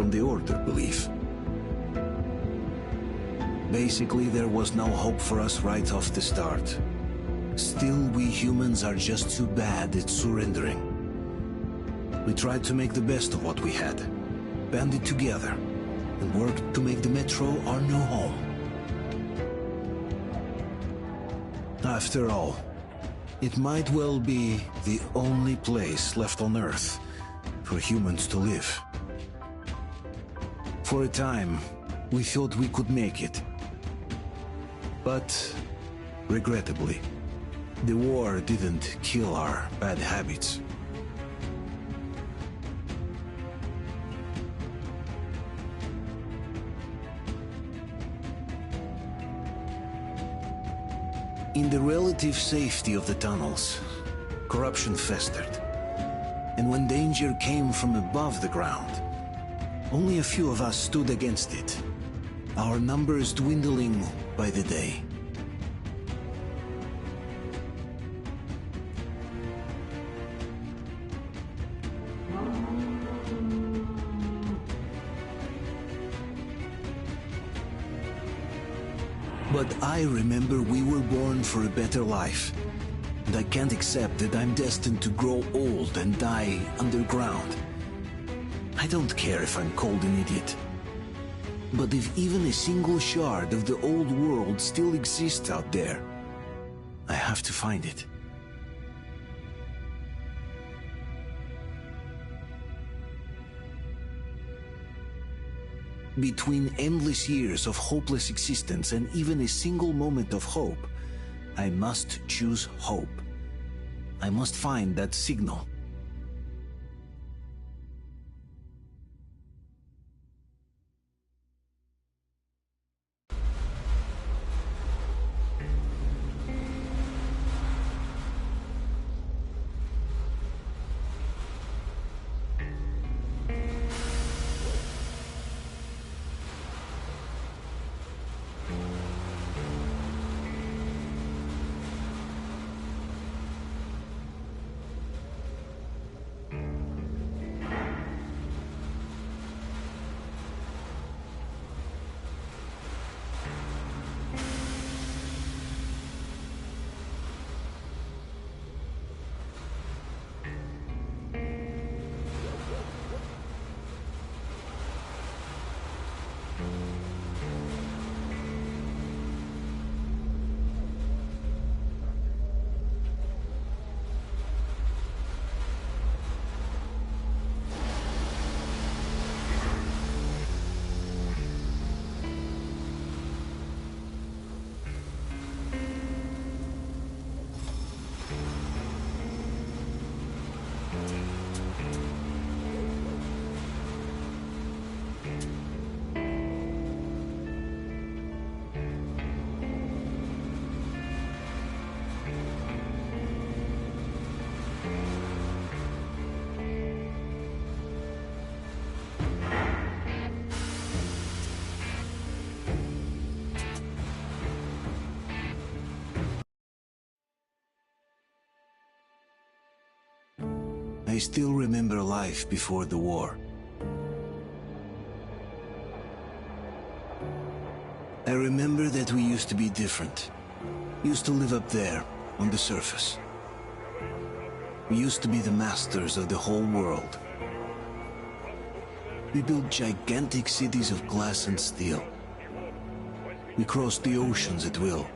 from the Order belief. Basically, there was no hope for us right off the start. Still, we humans are just too bad at surrendering. We tried to make the best of what we had, banded together, and worked to make the Metro our new home. After all, it might well be the only place left on Earth for humans to live. For a time, we thought we could make it. But, regrettably, the war didn't kill our bad habits. In the relative safety of the tunnels, corruption festered. And when danger came from above the ground, only a few of us stood against it, our numbers dwindling by the day. But I remember we were born for a better life, and I can't accept that I'm destined to grow old and die underground. I don't care if I'm called an idiot. But if even a single shard of the old world still exists out there, I have to find it. Between endless years of hopeless existence and even a single moment of hope, I must choose hope. I must find that signal. I still remember life before the war. I remember that we used to be different. Used to live up there, on the surface. We used to be the masters of the whole world. We built gigantic cities of glass and steel. We crossed the oceans at will.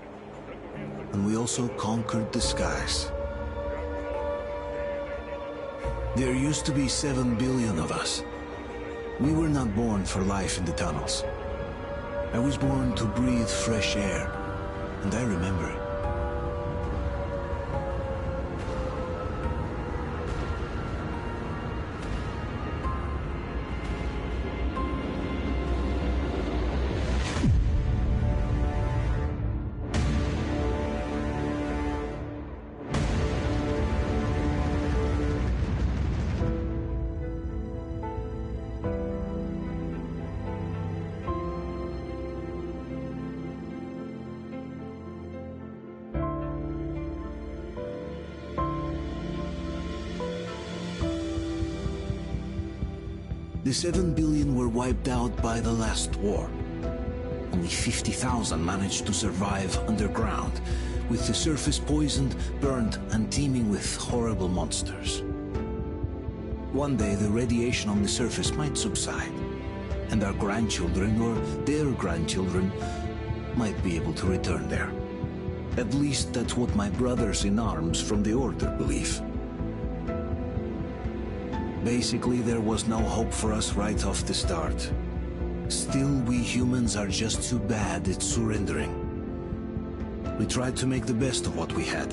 And we also conquered the skies. There used to be 7 billion of us. We were not born for life in the tunnels. I was born to breathe fresh air, and I remember it. The 7 billion were wiped out by the last war. Only 50,000 managed to survive underground, with the surface poisoned, burned, and teeming with horrible monsters. One day the radiation on the surface might subside, and our grandchildren or their grandchildren might be able to return there. At least that's what my brothers in arms from the Order believe. Basically, there was no hope for us right off the start. Still, we humans are just too bad at surrendering. We tried to make the best of what we had,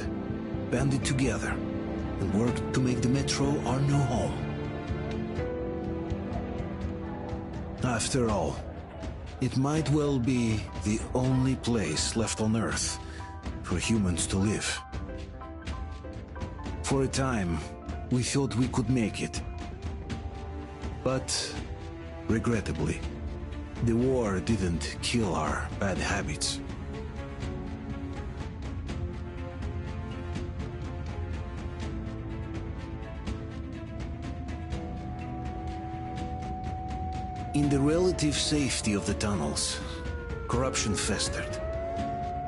banded together, and worked to make the Metro our new home. After all, it might well be the only place left on Earth for humans to live. For a time, we thought we could make it. But, regrettably, the war didn't kill our bad habits. In the relative safety of the tunnels, corruption festered.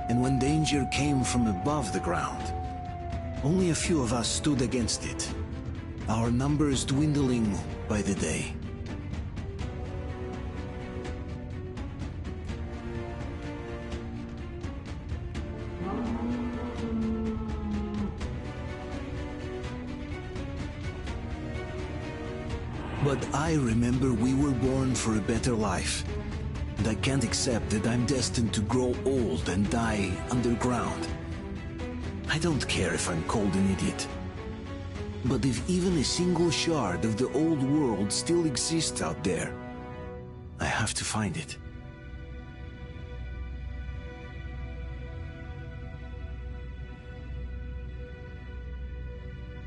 And when danger came from above the ground, only a few of us stood against it, our numbers dwindling by the day. But I remember we were born for a better life, and I can't accept that I'm destined to grow old and die underground. I don't care if I'm called an idiot. But if even a single shard of the old world still exists out there, I have to find it.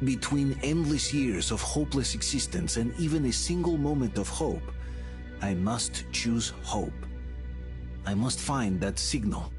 Between endless years of hopeless existence and even a single moment of hope, I must choose hope. I must find that signal.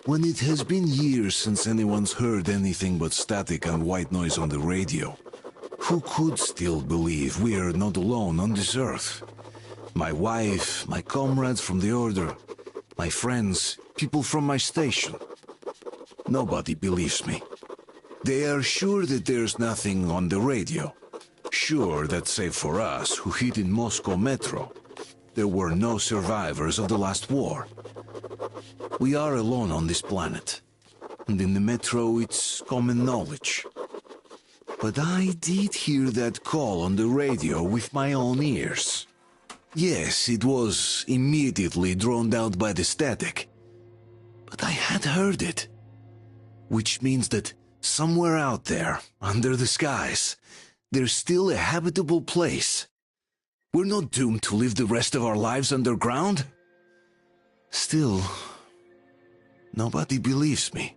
When it has been years since anyone's heard anything but static and white noise on the radio, who could still believe we are not alone on this earth? My wife, my comrades from the Order, my friends, people from my station. Nobody believes me. They are sure that there's nothing on the radio. Sure that save for us who hid in Moscow Metro, there were no survivors of the last war. We are alone on this planet, and in the Metro it's common knowledge. But I did hear that call on the radio with my own ears. Yes, it was immediately drowned out by the static, but I had heard it. Which means that somewhere out there, under the skies, there's still a habitable place. We're not doomed to live the rest of our lives underground. Still, nobody believes me.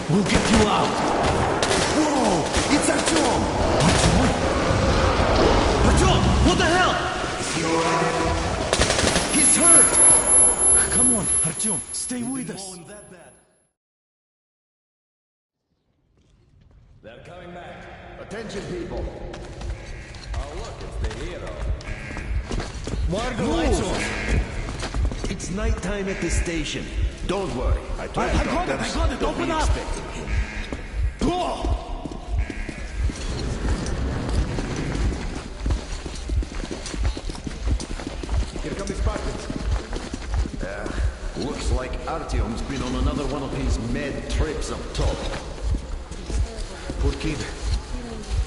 We'll get you out. Whoa! It's Artyom! Artyom? Artyom! What the hell? Is he alright? He's hurt! Come on, Artyom, stay with us. They're coming back. Attention, people. Oh, look, it's the hero. Why are the lights on? It's nighttime at the station. Don't worry. I got it. Open up. Go! Here come the Spartans. Looks like Artyom's been on another one of his mad trips up top. Poor kid.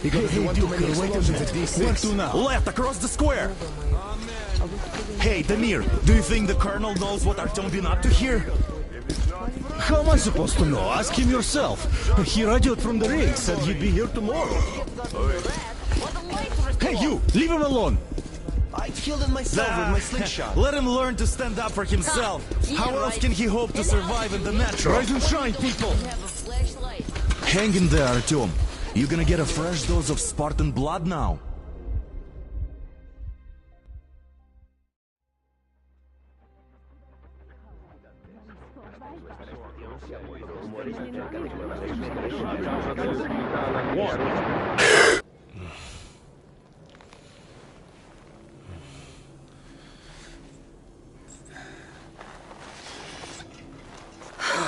Hey, Duke, wait a minute. Where to now? Left, across the square! Hey, Damir, do you think the Colonel knows what Artyom been up to here? How am I supposed to know? Ask him yourself. He radioed from the rig, said he'd be here tomorrow. Hey, you! Leave him alone! I killed him myself with my slingshot. Let him learn to stand up for himself. How else can he hope to survive in the metro? Rise and shine, people! Hang in there, Artyom. You're gonna get a fresh dose of Spartan blood now.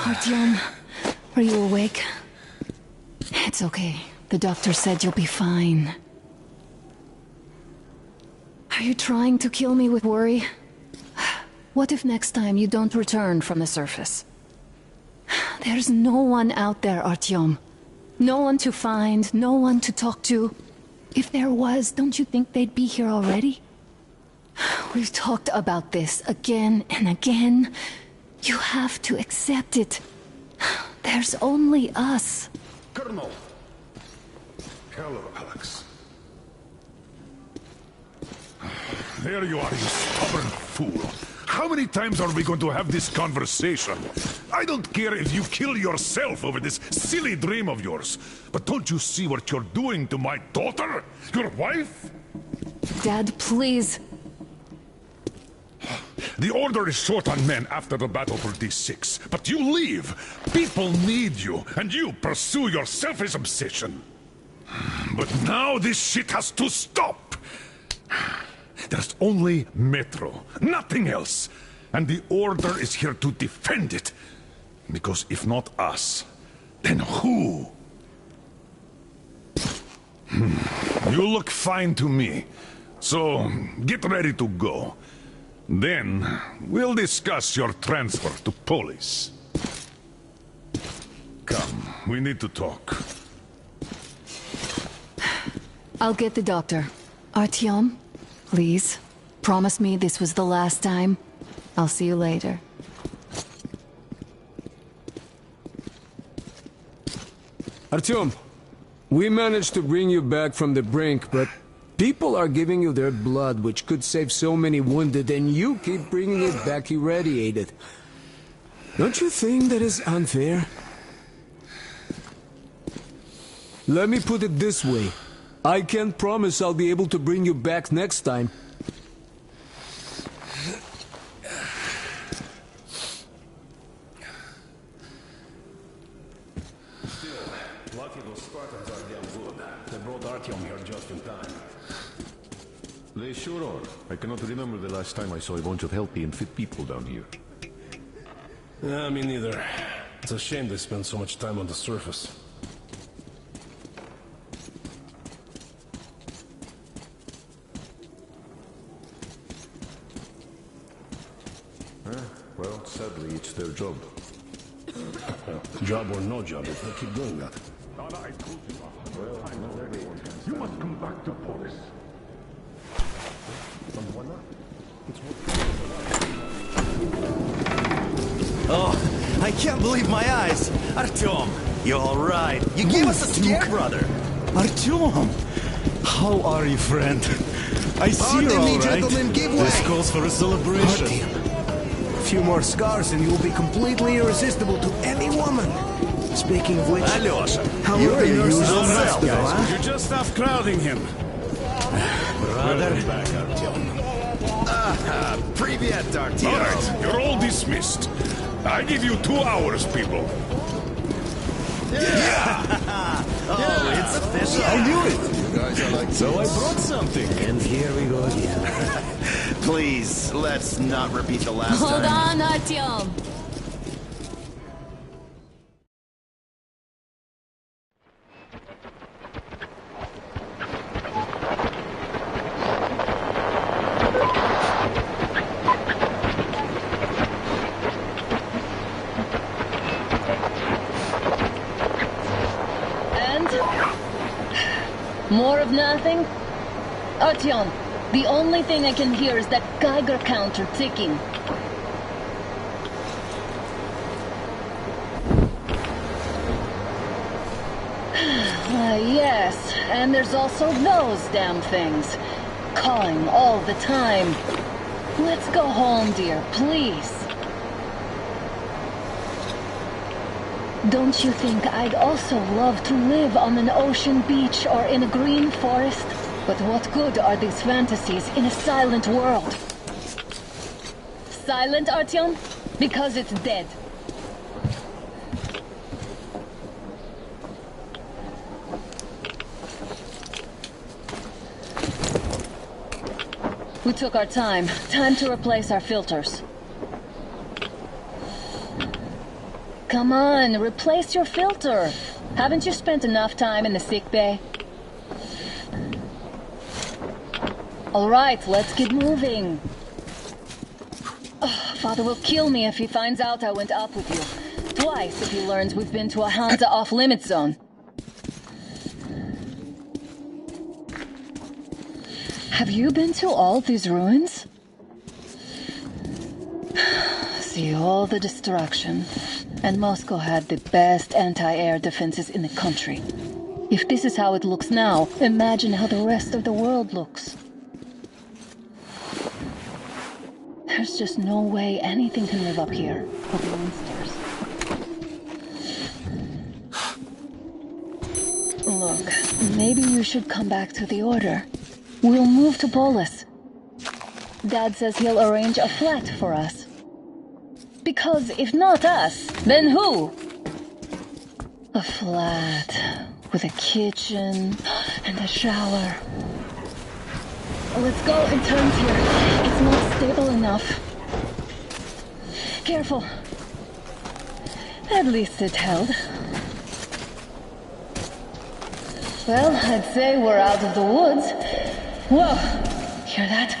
Artyom, are you awake? It's okay. The doctor said you'll be fine. Are you trying to kill me with worry? What if next time you don't return from the surface? There's no one out there, Artyom. No one to find, no one to talk to. If there was, don't you think they'd be here already? We've talked about this again and again. You have to accept it. There's only us. Colonel! Hello, Alex. There you are, you stubborn fool. How many times are we going to have this conversation? I don't care if you kill yourself over this silly dream of yours. But don't you see what you're doing to my daughter? Your wife? Dad, please. The Order is short on men after the battle for D6. But you leave. People need you, and you pursue your selfish obsession. But now this shit has to stop. There's only Metro, nothing else. and the Order is here to defend it. Because if not us, then who? You look fine to me, so get ready to go. Then, we'll discuss your transfer to Polis. Come, we need to talk. I'll get the doctor. Artyom, please, promise me this was the last time. I'll see you later. Artyom, we managed to bring you back from the brink, but people are giving you their blood, which could save so many wounded, and you keep bringing it back irradiated. Don't you think that is unfair? Let me put it this way. I can't promise I'll be able to bring you back next time. Lucky those Spartans are damn good. They brought Artyom here just in time. They sure are. I cannot remember the last time I saw a bunch of healthy and fit people down here. Me neither. It's a shame they spend so much time on the surface. Well, sadly, it's their job. Job or no job, if they keep doing that. I told you you must come back to Polis. Oh, I can't believe my eyes! Artyom, you alright? You gave us a scare, brother! Artyom! How are you, friend? I see you're alright. Gentlemen, give way. This calls for a celebration. A few more scars and you'll be completely irresistible to any woman. Speaking of which, Alyosha, how you're are the you usual in the self, hospital, guys. huh? You're just off crowding him. Brother. Back, Artyom. Привет, All Artyom. right, you're all dismissed. I give you 2 hours, people. Oh, it's official. I knew it. You guys are like So I brought something. And here we go again. Please, let's not repeat the last Hold time. on, Artyom. More of nothing? Artyom, the only thing I can hear is that Geiger counter ticking. Yes, and there's also those damn things. Calling all the time. Let's go home, dear, please. Don't you think I'd also love to live on an ocean beach or in a green forest? But what good are these fantasies in a silent world? Silent, Artyom? Because it's dead. We took our time. Time to replace our filters. Come on, replace your filter. Haven't you spent enough time in the sick bay? All right, let's get moving. Oh, Father will kill me if he finds out I went up with you. Twice if he learns we've been to a Hansa off-limit zone. Have you been to all these ruins? See all the destruction. And Moscow had the best anti-air defenses in the country. If this is how it looks now, imagine how the rest of the world looks. There's just no way anything can live up here with monsters. Look, maybe you should come back to the Order. We'll move to Polis. Dad says he'll arrange a flat for us. Because if not us, then who? A flat with a kitchen and a shower. Let's go in turns here. It's not stable enough. Careful. At least it held. Well, I'd say we're out of the woods. Whoa! Hear that?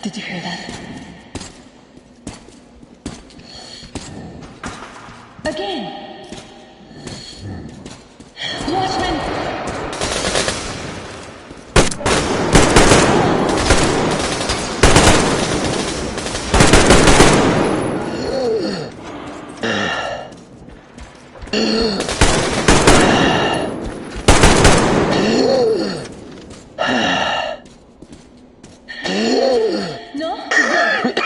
Did you hear that? Again! Watchman! No? Good.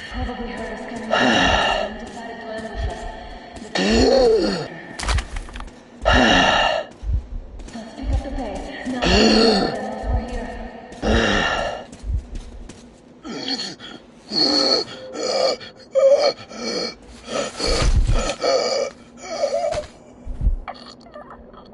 They probably heard us coming and decided to ambush us. Let's pick up the pace. Now we're here.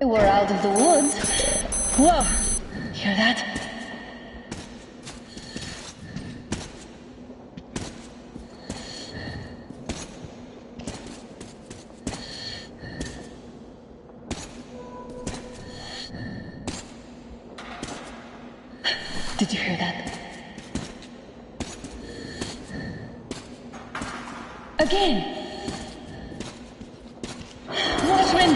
We're out of the woods. Whoa! Hear that? Did you hear that? Again! Watchman!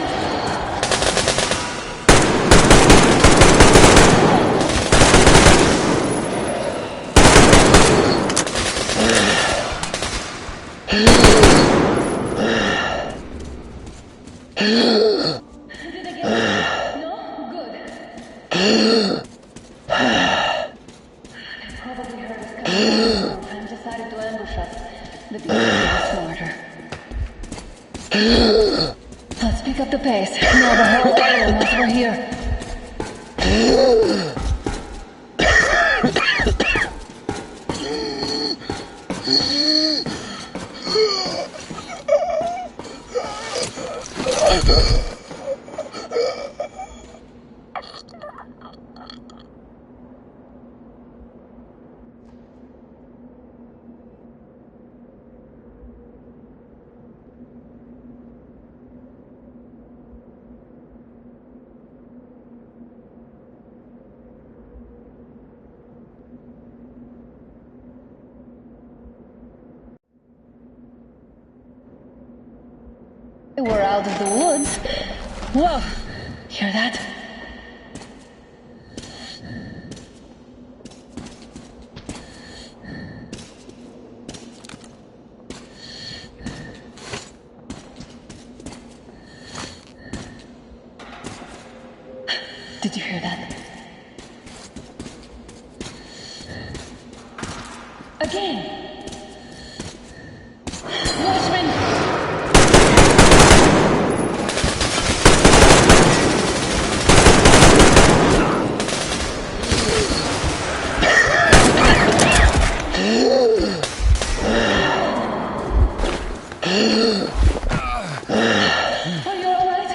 Let's pick up the pace. Now the whole island knows we're here. We're out of the woods. Whoa! Hear that? Did you hear that? Again! Watchman! Are you alright?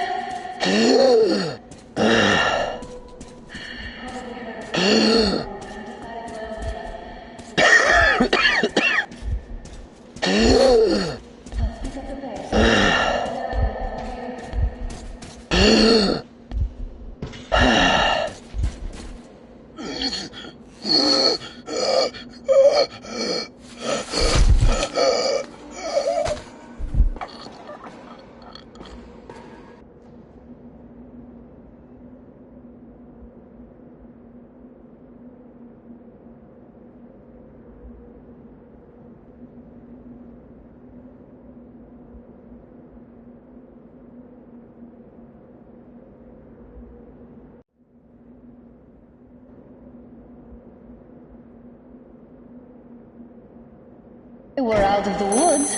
We're out of the woods.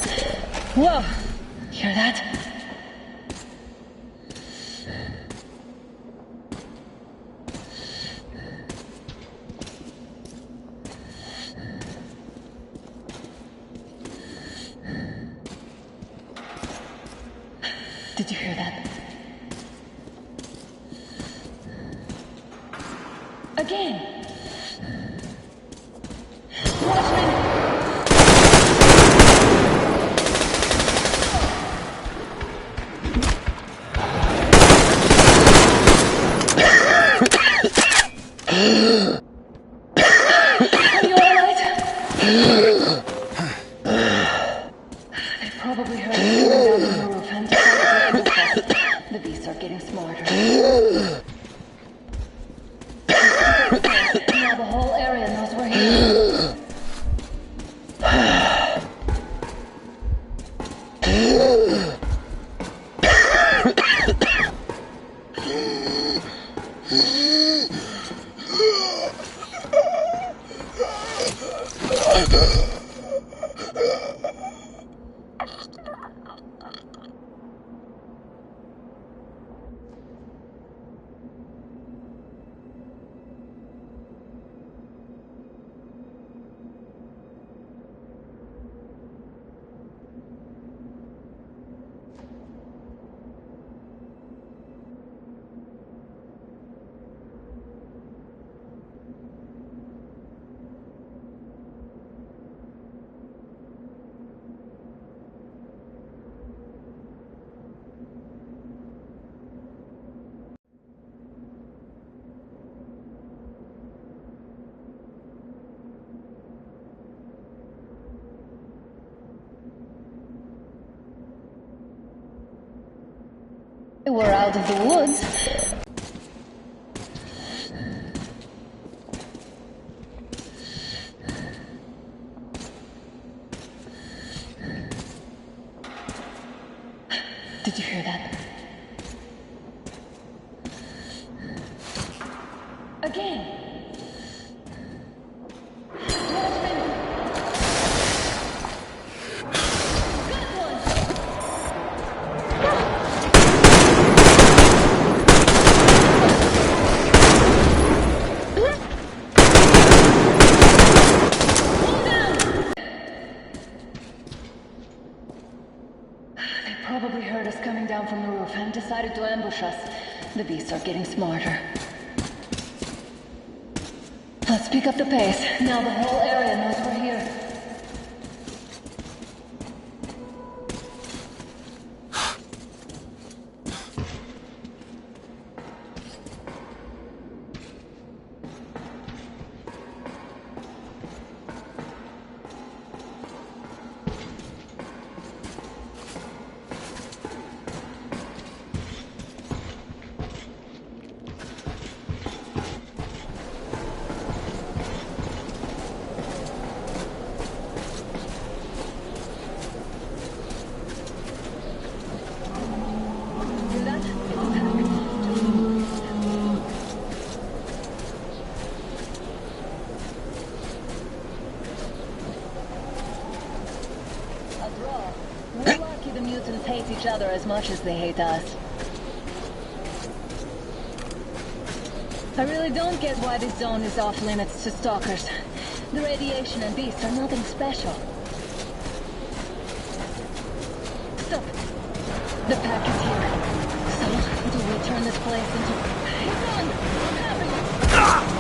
Whoa! Hear that? Did you hear that? Again! Watchmen! Are you alright? They probably heard us coming down from the roof and decided to ambush us. The beasts are getting smarter. Now the whole area knows we're here. We're out of the woods. Did you hear that? Again! Probably heard us coming down from the roof and decided to ambush us. The beasts are getting smarter. Let's pick up the pace. Now the whole area knows we're here. We're lucky the mutants hate each other as much as they hate us. I really don't get why this zone is off limits to stalkers. The radiation and beasts are nothing special. Stop! The pack is here. So, do we turn this place into... Run! Hurry! Slow down!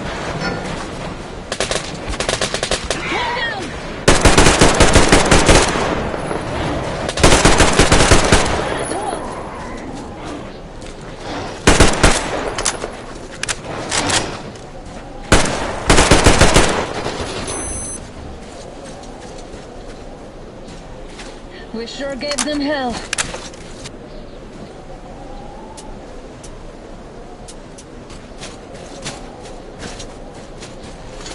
We sure gave them hell.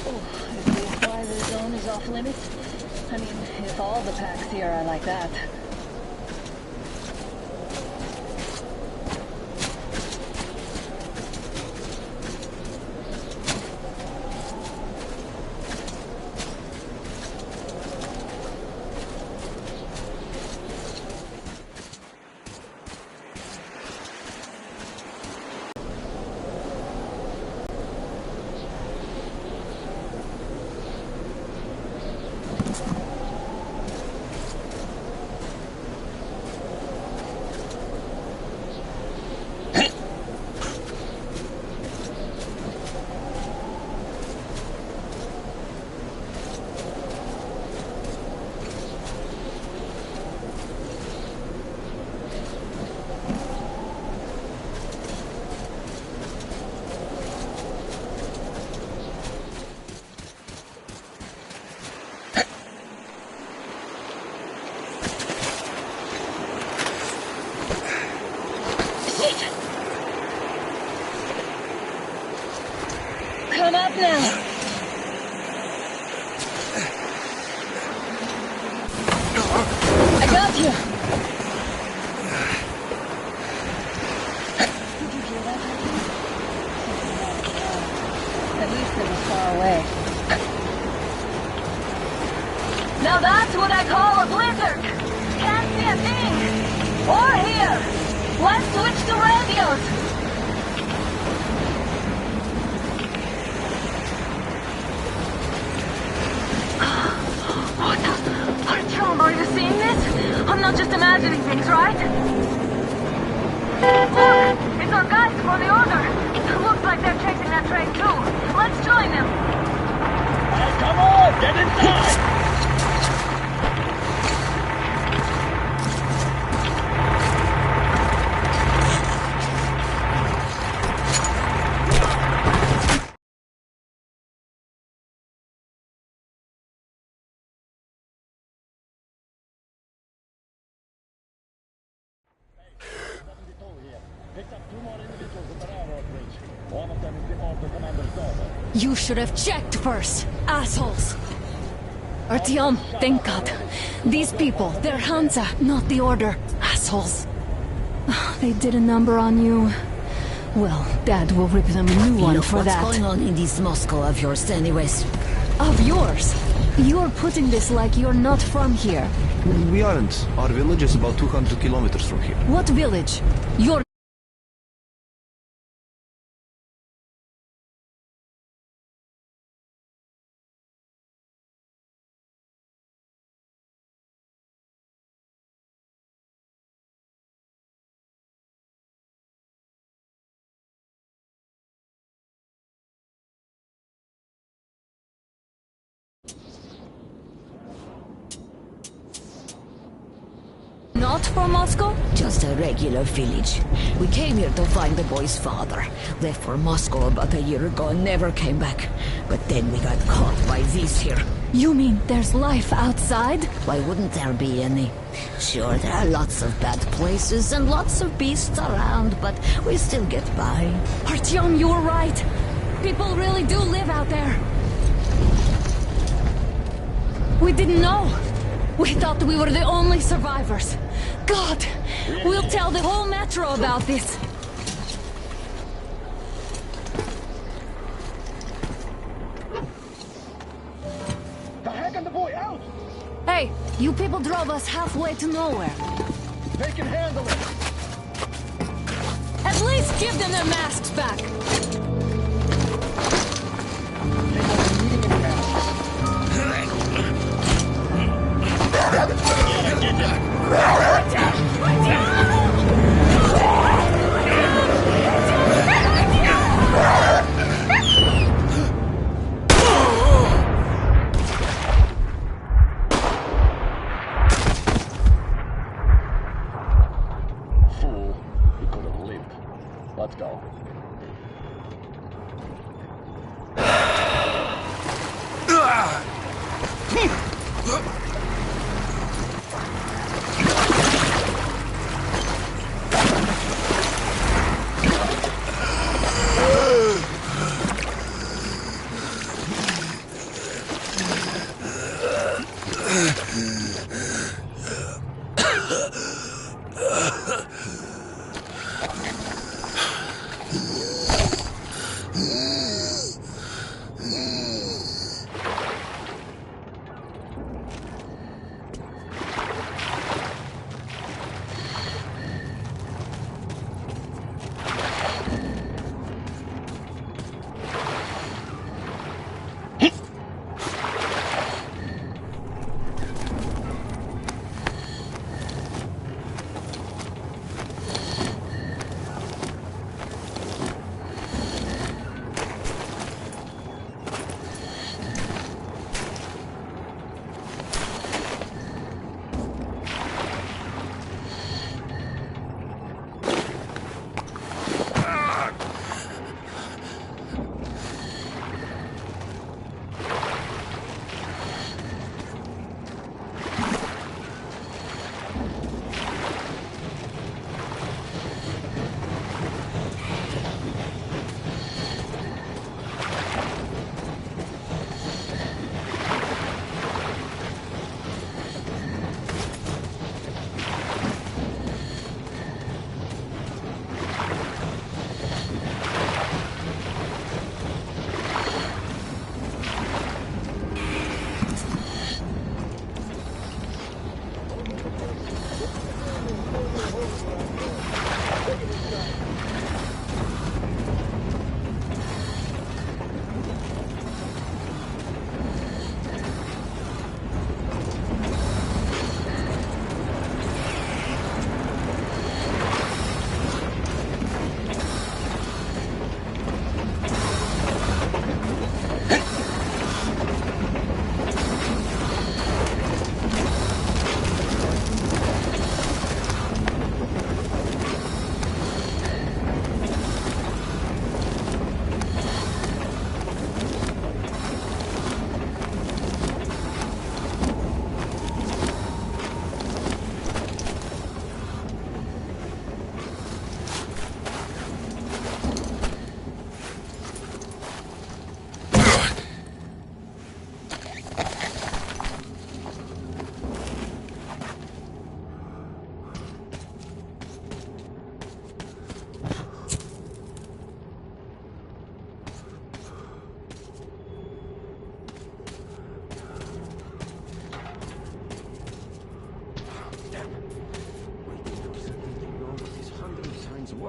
Oh, is this why the zone is off limits? I mean, if all the packs here are like that. I'm up now. I got you. At least it was far away. Now that's what I call a blizzard. Can't see a thing. Or hear. Let's switch to radios. Artyom, are you seeing this? I'm not just imagining things, right? Look! It's our guys for the order. Looks like they're chasing that train too. Let's join them. Come on! Get inside! You should have checked first, assholes! Artyom, thank God. These people, they're Hansa, not the Order. Assholes. They did a number on you. Well, Dad will rip them a new one for that. What's going on in this Moscow of yours anyways? Of yours? You're putting this like you're not from here. We aren't. Our village is about 200 kilometers from here. What village? Your... Not from Moscow? Just a regular village. We came here to find the boy's father. Left for Moscow about a year ago and never came back. But then we got caught by these here. You mean there's life outside? Why wouldn't there be any? Sure, there are lots of bad places and lots of beasts around, but we still get by. Artyom, you were right. People really do live out there. We didn't know. We thought we were the only survivors. God, we'll tell the whole metro about this. The heck and the boy out! Hey, you people drove us halfway to nowhere. They can handle it! At least give them their masks back. Fool. He could have lived. Let's go.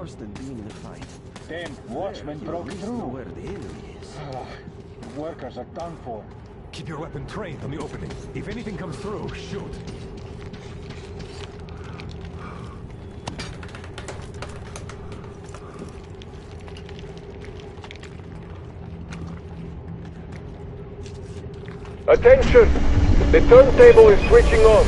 worse than being in a fight. Them watchmen broke through. Where the enemy is. Workers are done for. Keep your weapon trained on the opening. If anything comes through, shoot. Attention! The turntable is switching on.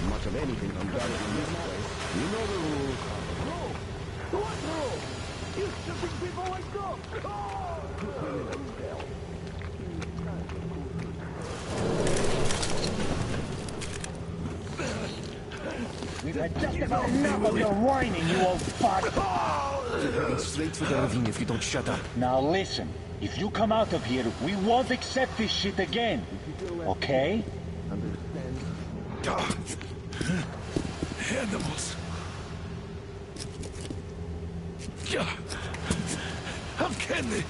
Much of anything from God in this place. You know the rules. What rule? You shooting people like dogs! We've had just about enough of your whining, you old fart! You're heading straight for the ravine if you don't shut up. Now listen, if you come out of here, we won't accept this shit again. Okay? Animals. How can they?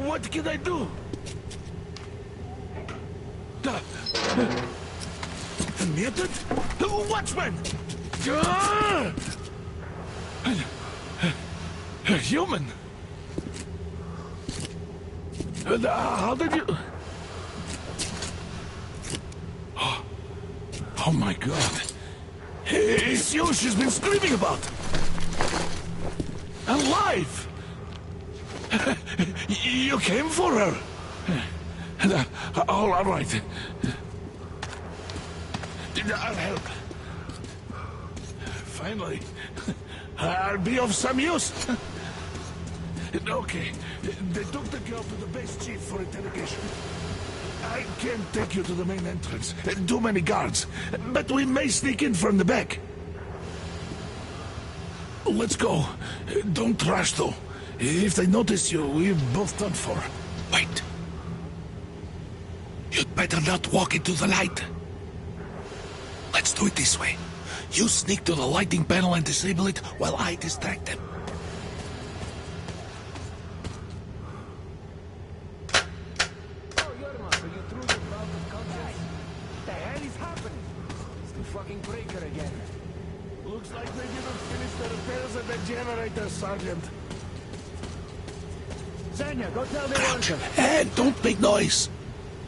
What can I do? Mutant? Watchman! Human? How did you... Oh my God. It's you she's been screaming about. Alive! You came for her. All right. I'll help. Finally, I'll be of some use. Okay, they took the girl to the base chief for interrogation. I can't take you to the main entrance. Too many guards. But we may sneak in from the back. Let's go. Don't rush, though. If they notice you, we're both done for. Wait. You'd better not walk into the light. Let's do it this way. You sneak to the lighting panel and disable it while I distract them. Oh, Yerma, so you threw your bout of conscience? What the hell is happening? It's the fucking breaker again. Looks like they didn't finish the repairs at the generator, Sergeant. Zanya, go tell the workers. And don't make noise.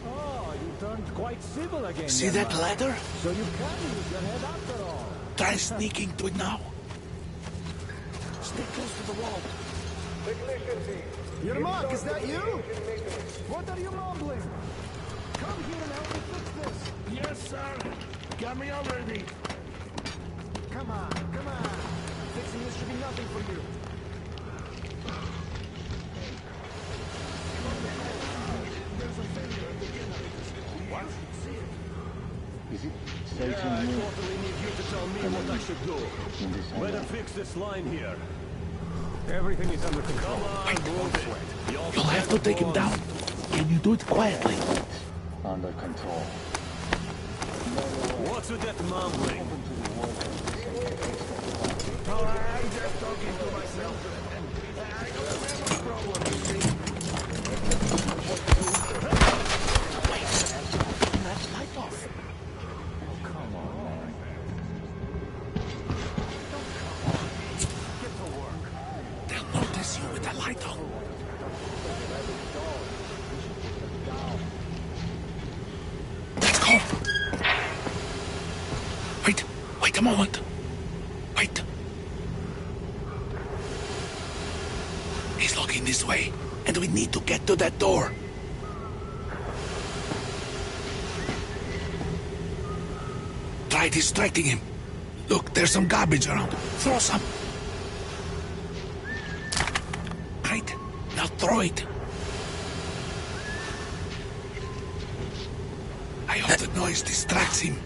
Oh, you turned quite civil again. See that ladder? So you can use your head after all. Try sneaking to it now. Stay close to the wall. Yermak, is that you? What are you mumbling? Come here and help me fix this. Yes, sir. Got me already. Come on, come on. Fixing this should be nothing for you. There's a failure at the generator. What? Is it Yeah, I totally need you to tell me what I should do. Better fix this line here. Everything is under control. Come on, move it. You'll have to take him down. Can you do it quietly? Under control. What's with that mumbling? Oh, I'm just talking to myself. I don't have a problem, you see. Wait, turn that light off. Come on, man. Get to work. They'll notice you with the light on. Let's go. Wait a moment. Wait. He's looking this way, and we need to get to that door. Try distracting him. Look, there's some garbage around. Throw some. Great. Now throw it. I hope the noise distracts him.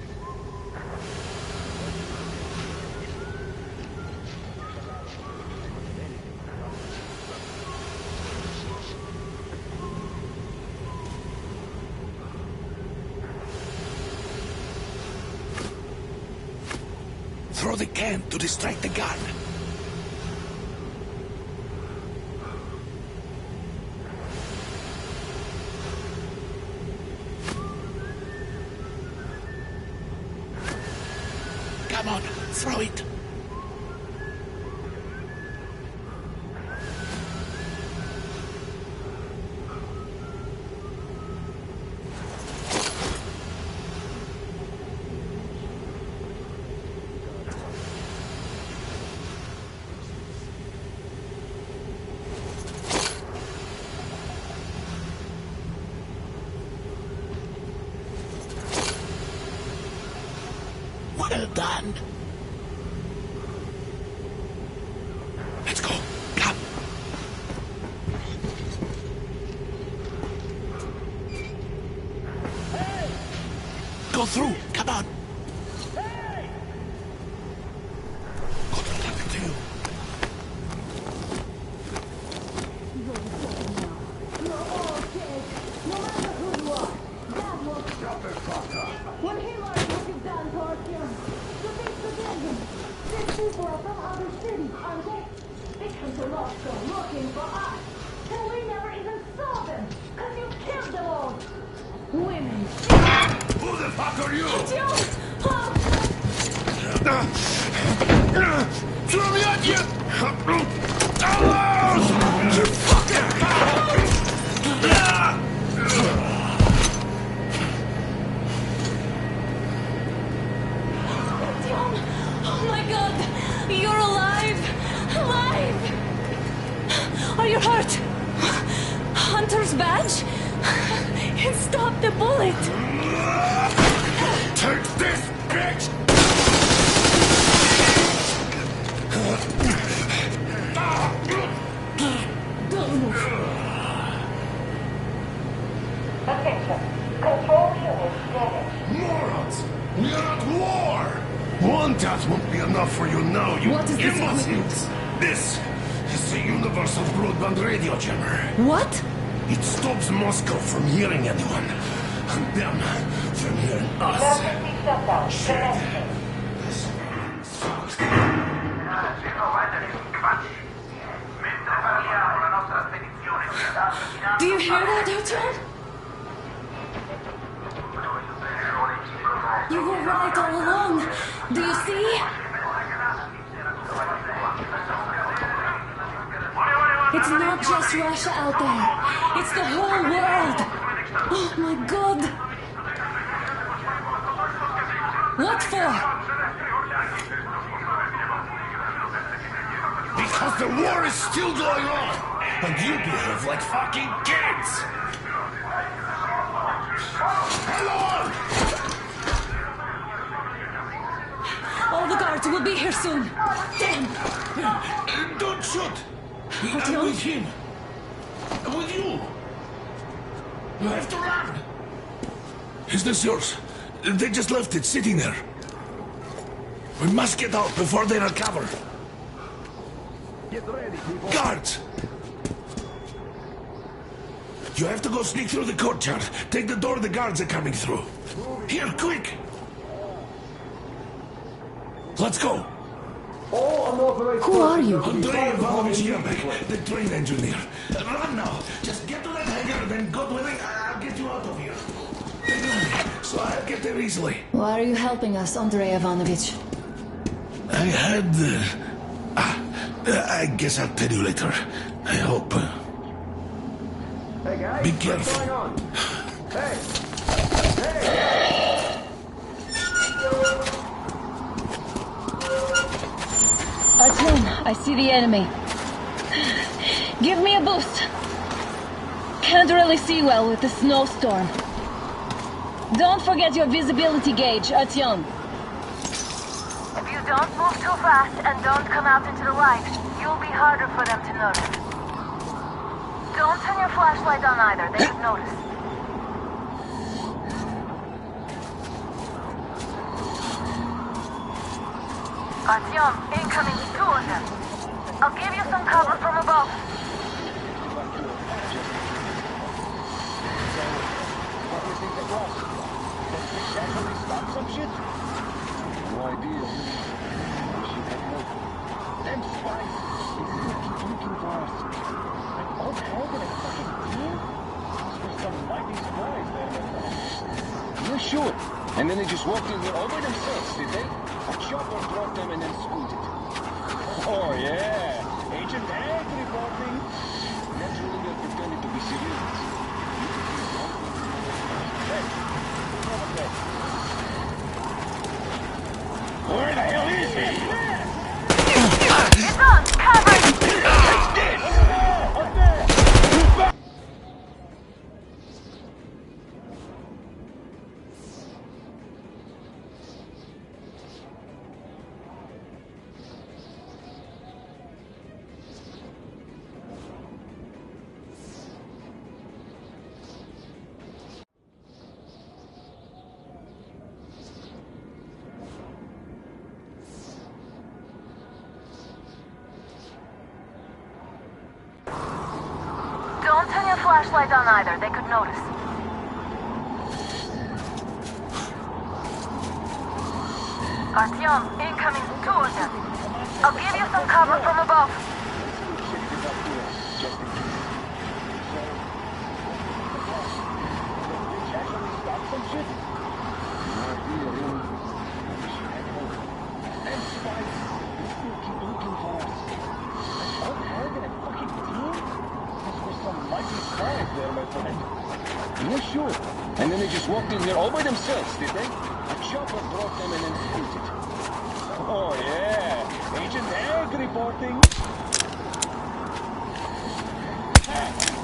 throw the can to distract the guard. Come on, throw it. Well done. Let's go. Come. Hey! Go through. Come on. Hey! What happened to you? You're all dead. No matter who you are. That was... When he learned what you've done to Artyom, the beast forget him. These people are from other cities, aren't they? They come to Moscow looking for us. And we never even saw them, because you killed them all. Women. Who the fuck are you? Artyom! Throw me at you! You fucker! Oh my god! You're alive! Alive! Are you hurt? Hunter's badge? It stopped the bullet! Take this, bitch! Don't move. Attention. Control unit damaged. Morons! We are at war! One task won't be enough for you now, you What is this imbeciles! This is the Universal Broadband Radio Jammer. What? It stops Moscow from hearing anyone, and them from hearing us. Emergency shutdown. Commencing. Do you hear that, Artyom? You were right all along. Do you see? It's not just Russia out there. It's the whole world. Oh my god. What for? Because the war is still going on, and you behave like fucking kids! Hello! All the guards will be here soon. Damn. Don't shoot! Artyom? I'm with him. I'm with you. You have to run. Is this yours? They just left it sitting there. We must get out before they recover. Get ready, people. Guards! You have to go sneak through the courtyard. Take the door the guards are coming through. Here, quick! Let's go! Who are you? Andrei Ivanovich Yermak, the train engineer. Run now! Just get to that hangar, then God willing, I'll get you out of here. They know me, so I'll get there easily. Why are you helping us, Andrei Ivanovich? I had... I guess I'll tell you later. I hope. Hey guys, Be careful. what's going on? Hey! Hey! Artyom, I see the enemy. Give me a boost. Can't really see well with the snowstorm. Don't forget your visibility gauge, Artyom. If you don't move too fast and don't come out into the light, you'll be harder for them to notice. Don't turn your flashlight on either, they would notice. Artyom, incoming, 2 of them. I'll give you some cover from above. No idea. fast. And Old Hagen and fucking team? Those were some mighty spies there, my friend. You're sure? And then they just walked in here all by themselves, did they? A chopper dropped them and then scooted. Oh, yeah. Agent Ag reporting. Naturally, they're pretending to be civilians. Hey, over there. Where the hell is he? It's on! Cover! Take this! Up there! Don't turn your flashlight on either. They could notice. Artyom, incoming. 2 of them. I'll give you some cover from above. You're sure? And then they just walked in here all by themselves, did they? A chopper brought them and then scooted. Oh, yeah. Agent Ag reporting.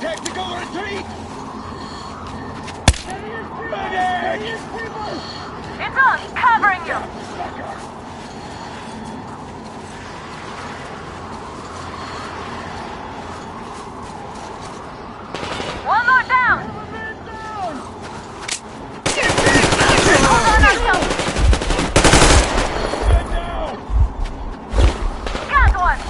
Tactical retreat! Medic! It's on! Covering you! One more down! Hold on, Artyom! Got one!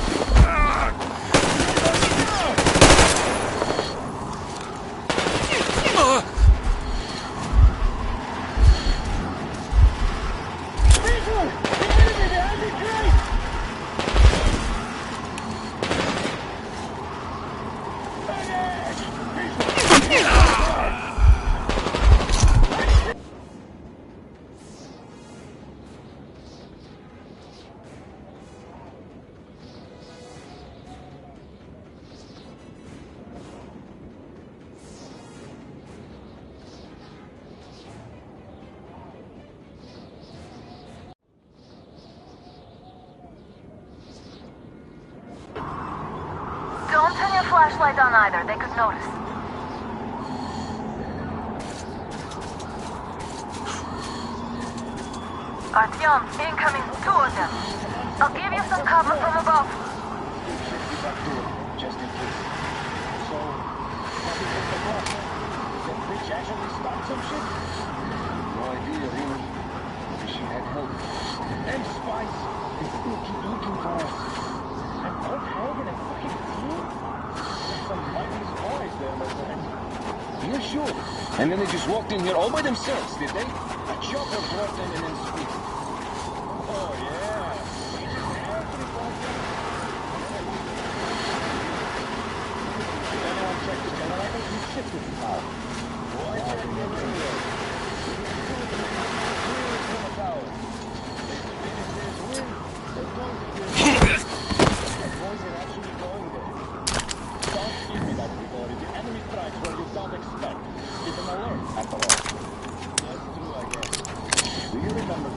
Don't turn your flashlight on either. They could notice. Artyom, incoming. 2 of them. I'll give you some cover from above. Just in case. So, what is the boss? Did the bridge actually start some shit? No idea, really. Maybe she had help. And spies. They still keep looking for us. And Old Hagen and fucking team? There's some mighty spies there, my friend. You're sure? And then they just walked in here all by themselves, did they? A chopper brought them and then scooted. Oh, yeah. Agent Ag reporting. If anyone checks the generator, we shifted it now. Why check the radio? From a tower. If the businesses win, they're going to get the boys are actually going there. Don't give me that before. If the enemy strikes where you don't expect, keep an alert, after all. That's true, I guess. Do you remember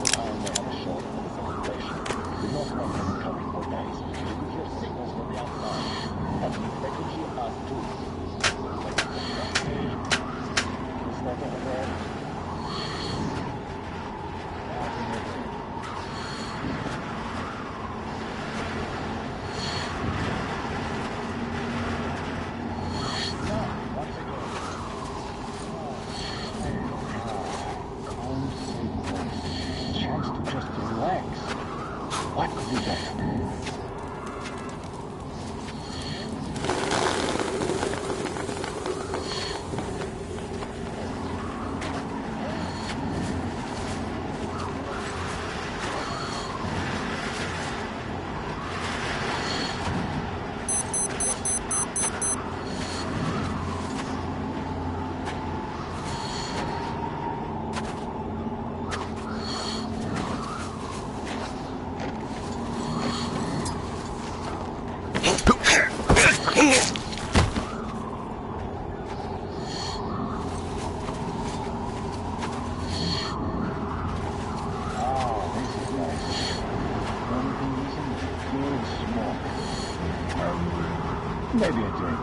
Maybe a drink.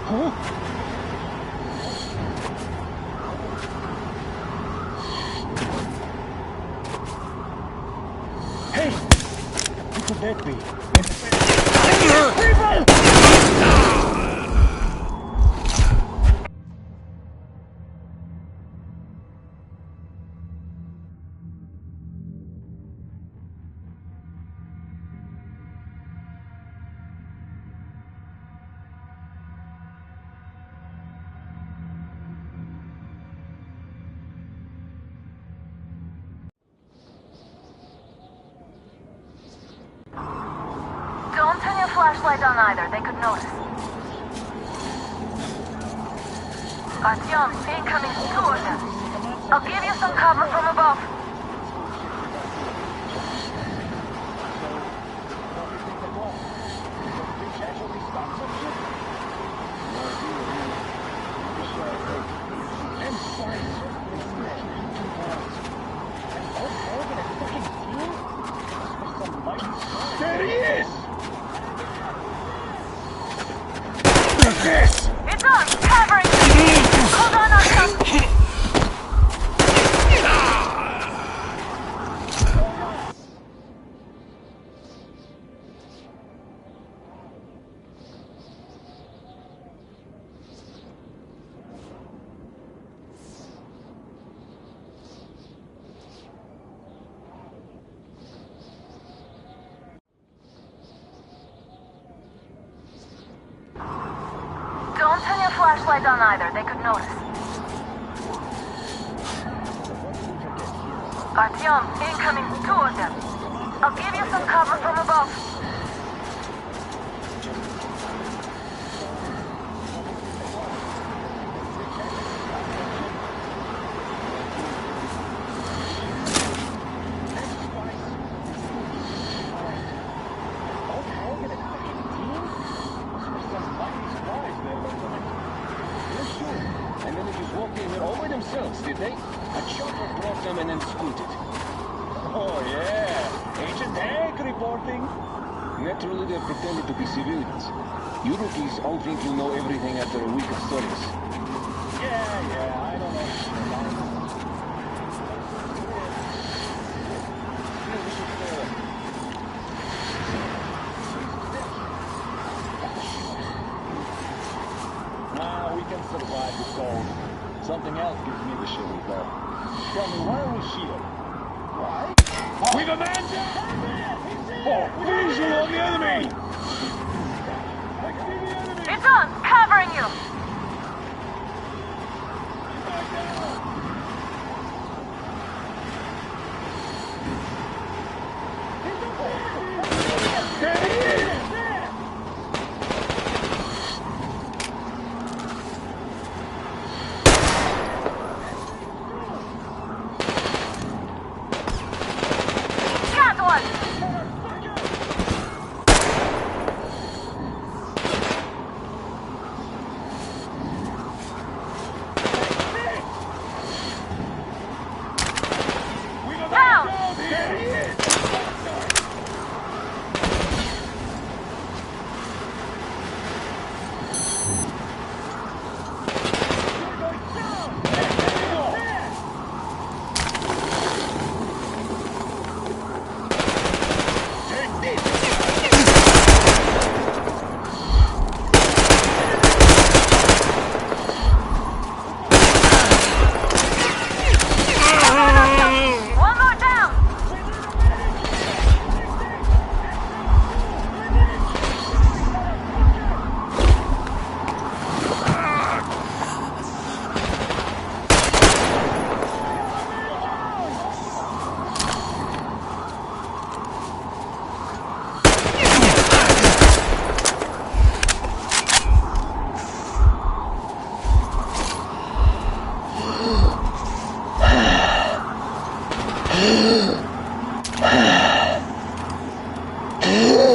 Huh? Hey! Who could that be? Don't turn your flashlight on either, they could notice. Artyom, incoming, 2 of them. I'll give you some cover from above. There he is! It's on! Covering you! Hold on, Artyom! Don't turn your flashlight on either, they could notice. Artyom, incoming, 2 of them. I'll give you some cover from above. And then they just walked in here all by themselves, did they? A chopper brought them and then scooted. Oh, yeah. Agent Hank reporting. Naturally, they pretended to be civilians. You rookies all think you know everything after a week of service. Yeah, I don't know. We can survive the cold. Something else gives me the shivers, though. Tell me, why are we here? Why? Oh. We've a man down! Oh, visual on the enemy! It's on! Covering you! There he is!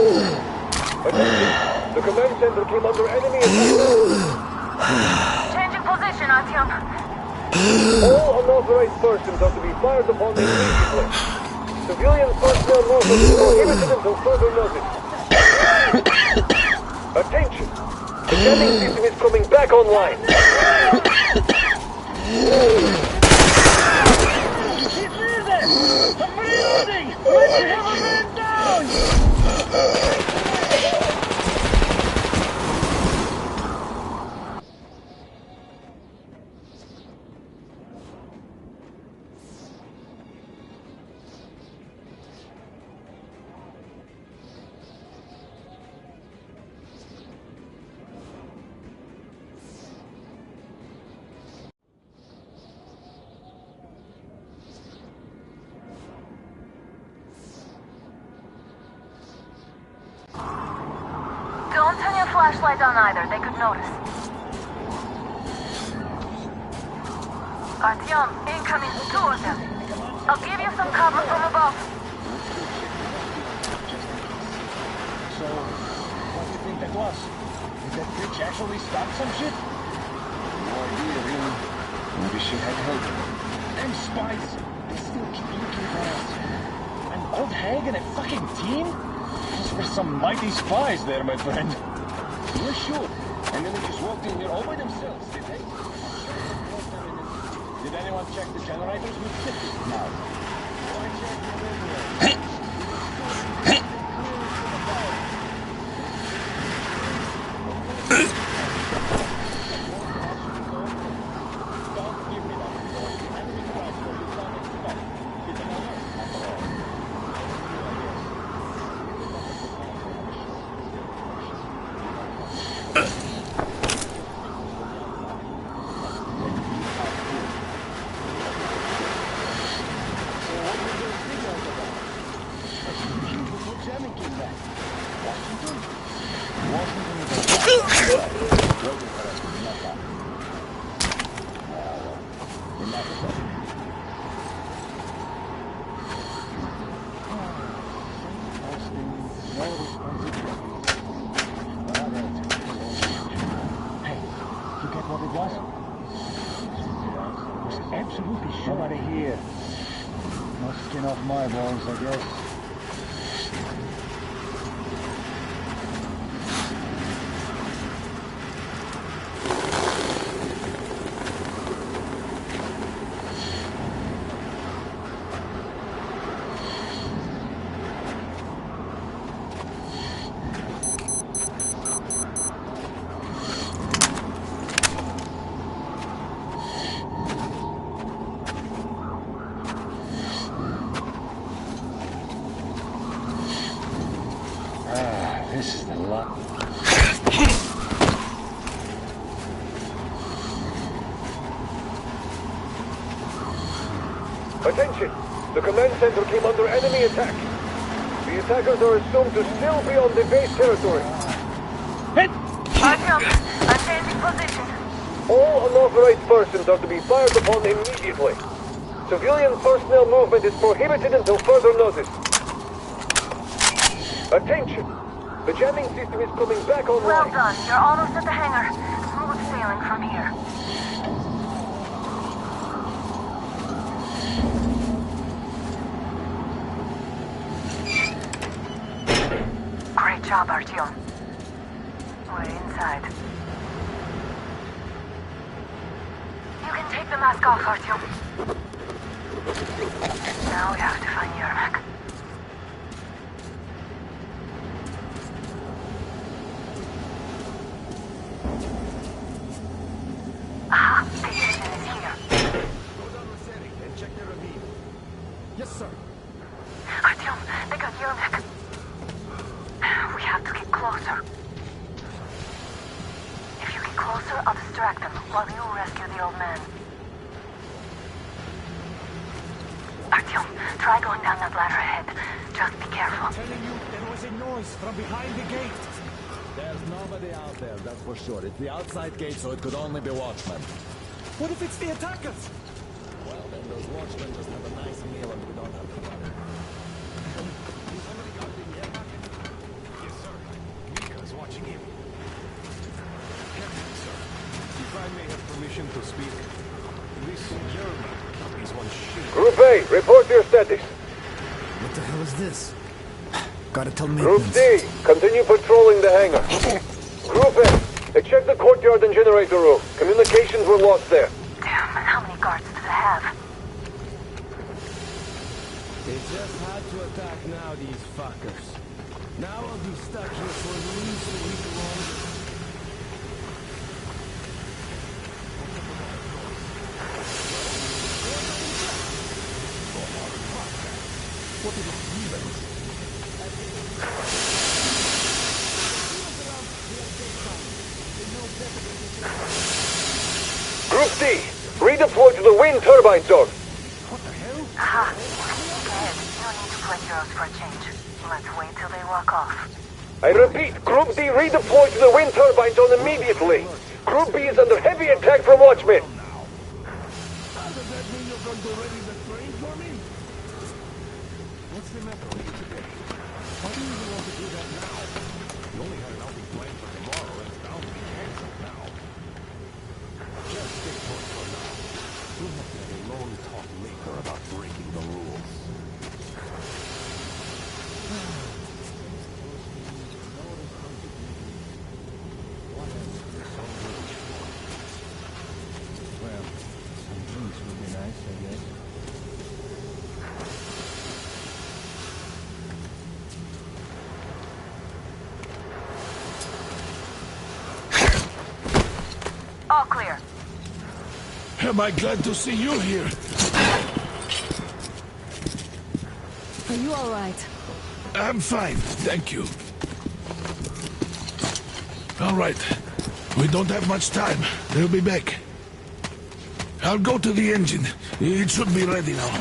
The command center came under enemy attack. Changing position, Artyom. All unauthorized persons are to be fired upon immediately. Civilian personnel movement is prohibited until further notice. Attention! The jamming system is coming back online. He's moving! I'm reloading! Let's have a man down! Don't turn your flashlight on either, they could notice. Artyom, incoming, 2 of them. I'll give you some cover from above. So, what do you think that was? Did that bitch actually start some shit? No idea, really. Maybe she had help. Them spies, they still keep looking for us. An old hag and a fucking team? Those were some mighty spies there, my friend. You're sure? And then they just walked in here all by themselves, did they? Did anyone check the generators with cities? No. Why check the radio? Absolutely sure out of here. No skin off my balls, I guess. This is the lot. Attention! The command center came under enemy attack. The attackers are assumed to still be on the base territory. Artyom, I'm changing position. All unauthorized persons are to be fired upon immediately. Civilian personnel movement is prohibited until further notice. Attention! The jamming system is coming back online. Well done. You're almost at the hangar. Smooth sailing from here. Great job, Artyom. We're inside. You can take the mask off, Artyom. Now we have to find Yermak. Aha, the station is here. Go down the setting and check the ravine. Yes, sir. Artyom, they got Yermak. We have to get closer. If you get closer, I'll distract them while you rescue the old man. Artyom, try going down that ladder ahead. Just be careful. I'm telling you, there was a noise from behind the gate. There's nobody out there, that's for sure. It's the outside gate, so it could only be watchmen. What if it's the attackers? Well, then those watchmen just have a nice meal and we don't have to run. to speak. This German is one shit. Group A, report your status. What the hell is this? Gotta tell Group maintenance. D, continue patrolling the hangar. Group A, check the courtyard and generator room. Communications were lost there. Damn, how many guards do they have? They just had to attack now, these fuckers. Now I'll be stuck here for at least a week longer. Group D, redeploy to the wind turbine zone. Aha, okay. No need to play heroes for a change. Let's wait till they walk off. I repeat, Group D redeploy to the wind turbine zone immediately. Group B is under heavy attack from Watchmen. What's the matter with you today? Why do you even want to do that now? You only had an outing planned for tomorrow, and it's bound to be canceled now. Just stay put for now. We'll have to have a long talk later about breaking the rules. Well, some drinks would be nice, I guess. All clear. Am I glad to see you here? Are you all right? I'm fine, thank you. All right. We don't have much time. They'll be back. I'll go to the engine. It should be ready now.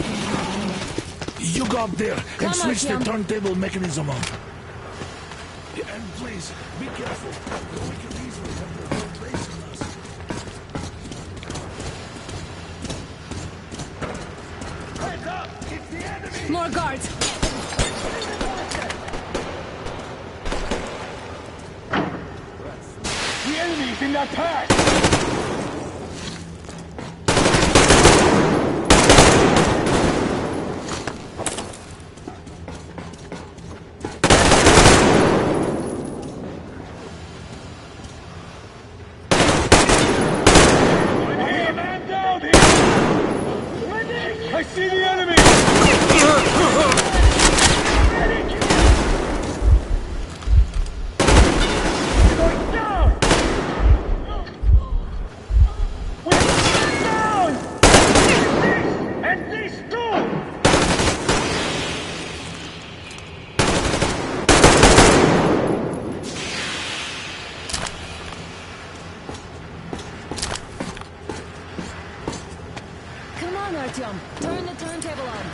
You go up there Come and on, switch the Tim. turntable mechanism on. Yeah, and please, be careful. We could easily have the whole base on us. Heads up! It's the enemy! More guards! The enemy's in that pack! Man down here! I see the enemy! Going down! We're down! And these two! Come on, Artyom. Turn the turntable on.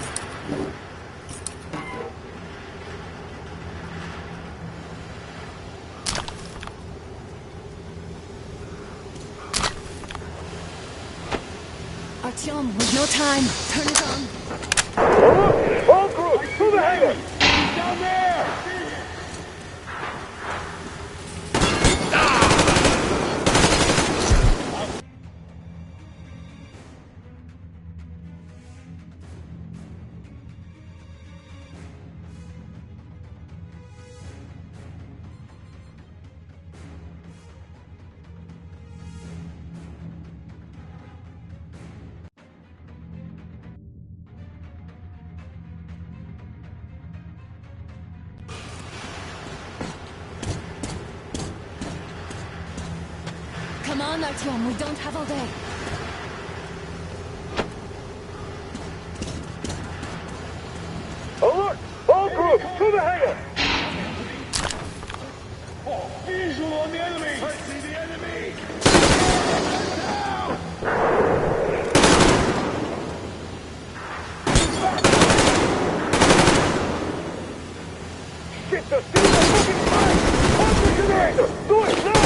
Artyom, we've no time. Turn it on. All groups, to the hangar! Down there! Come on, Artyom. We don't have all day. Alert! All groups, to the hangar! Visual on the enemy! I see the enemy! Shit, they're still in the fucking fight! Hold the generator! Do it now!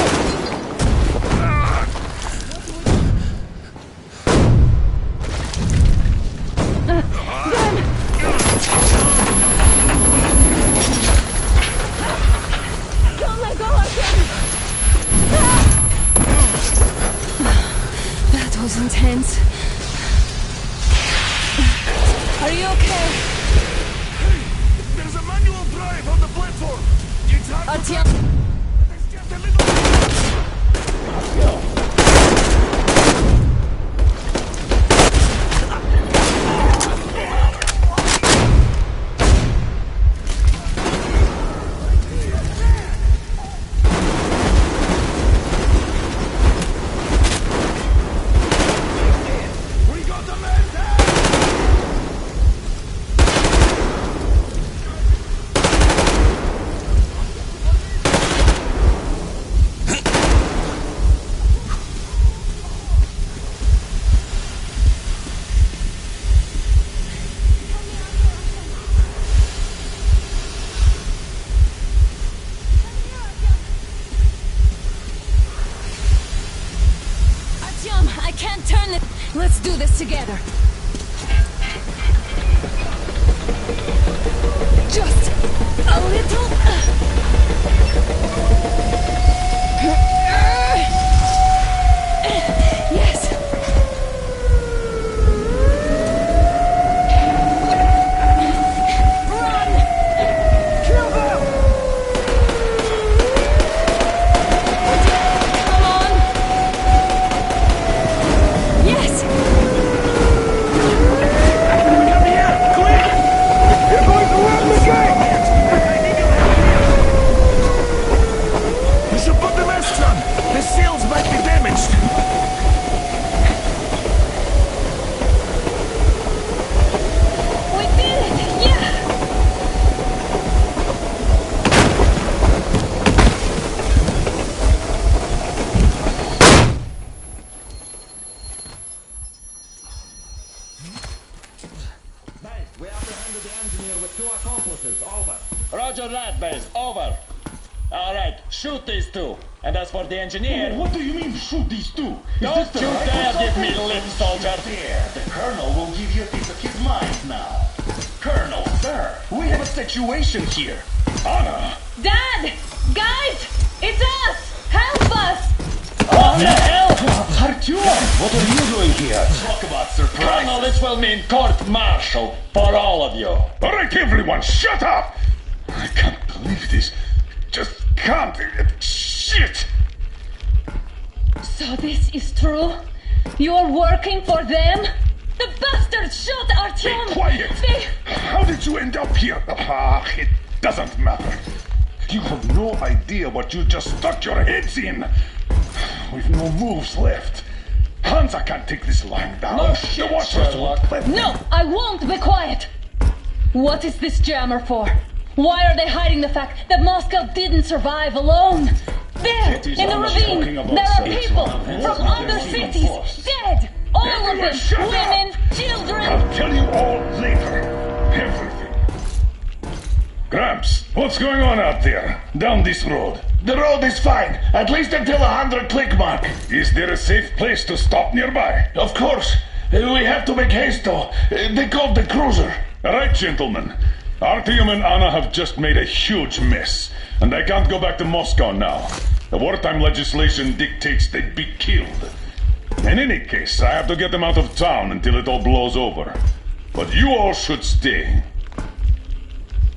Don't let go, Artyom! That was is intense. Are you okay? Hey! There's a manual drive on the platform! It's hard to Artyom! There's just a little... I can't turn it. Let's do this together. Just a little. Yes. Run! Kill them! Come on! Yes! Come here! Quick! They're going to run the gate! We should put the masks on! The seals might be damaged! We did it! Yeah! Base, we apprehended the engineer with 2 accomplices. Over. Roger that, base. Over. Alright, shoot these 2. And as for the engineer... What do you mean, shoot these 2? Don't you dare give me lip, soldier! There, the Colonel will give you a piece of his mind now. Colonel, sir, we have a situation here. Anna! Dad! Guys! It's us! Help us! What the hell? Artyom, what are you doing here? Talk about surprise. Colonel, this will mean court-martial for all of you. Alright, everyone, shut up! I can't believe this. Just can't. Shit! So this is true? You're working for them? The bastards shot Artyom! Be quiet! How did you end up here? Ah, it doesn't matter. You have no idea what you just stuck your heads in. We've no moves left. Hansa can't take this lying down. No shit, the Watchers Sherlock. won't. No, I won't be quiet! What is this jammer for? Why are they hiding the fact that Moscow didn't survive alone? There, It is in the almost ravine, talking about there are sex people from from other cities, dead! All of Everyone, them! shut up! Women, children! I'll tell you all later. Everything. Gramps, what's going on out there? Down this road? The road is fine, at least until 100 click mark. Is there a safe place to stop nearby? Of course. We have to make haste though. They called the cruiser. All right, gentlemen. Artyom and Anna have just made a huge mess, and they can't go back to Moscow now. The wartime legislation dictates they'd be killed. In any case, I have to get them out of town until it all blows over. But you all should stay.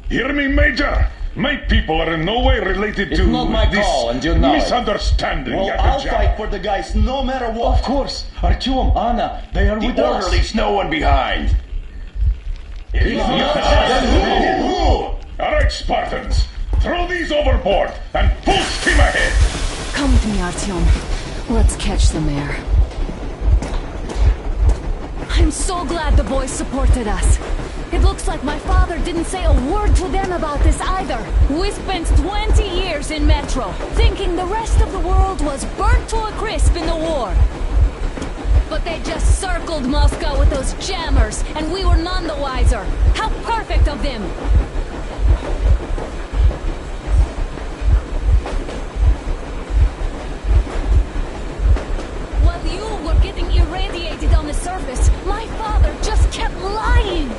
Hear me, Major? My people are in no way related It's to not my this call, and you know it. misunderstanding. Well, at the I'll job. fight for the guys no matter what. Of course. Artyom, Anna, they are with us. Leaves no one behind. All right, Spartans. Throw these overboard and full steam ahead. Come with me, Artyom. Let's catch the mayor. I'm so glad the boys supported us. It looks like my father didn't say a word to them about this either. We spent 20 years in Metro, thinking the rest of the world was burnt to a crisp in the war. But they just circled Moscow with those jammers, and we were none the wiser. How perfect of them! While you were getting irradiated on the surface, my father just kept lying.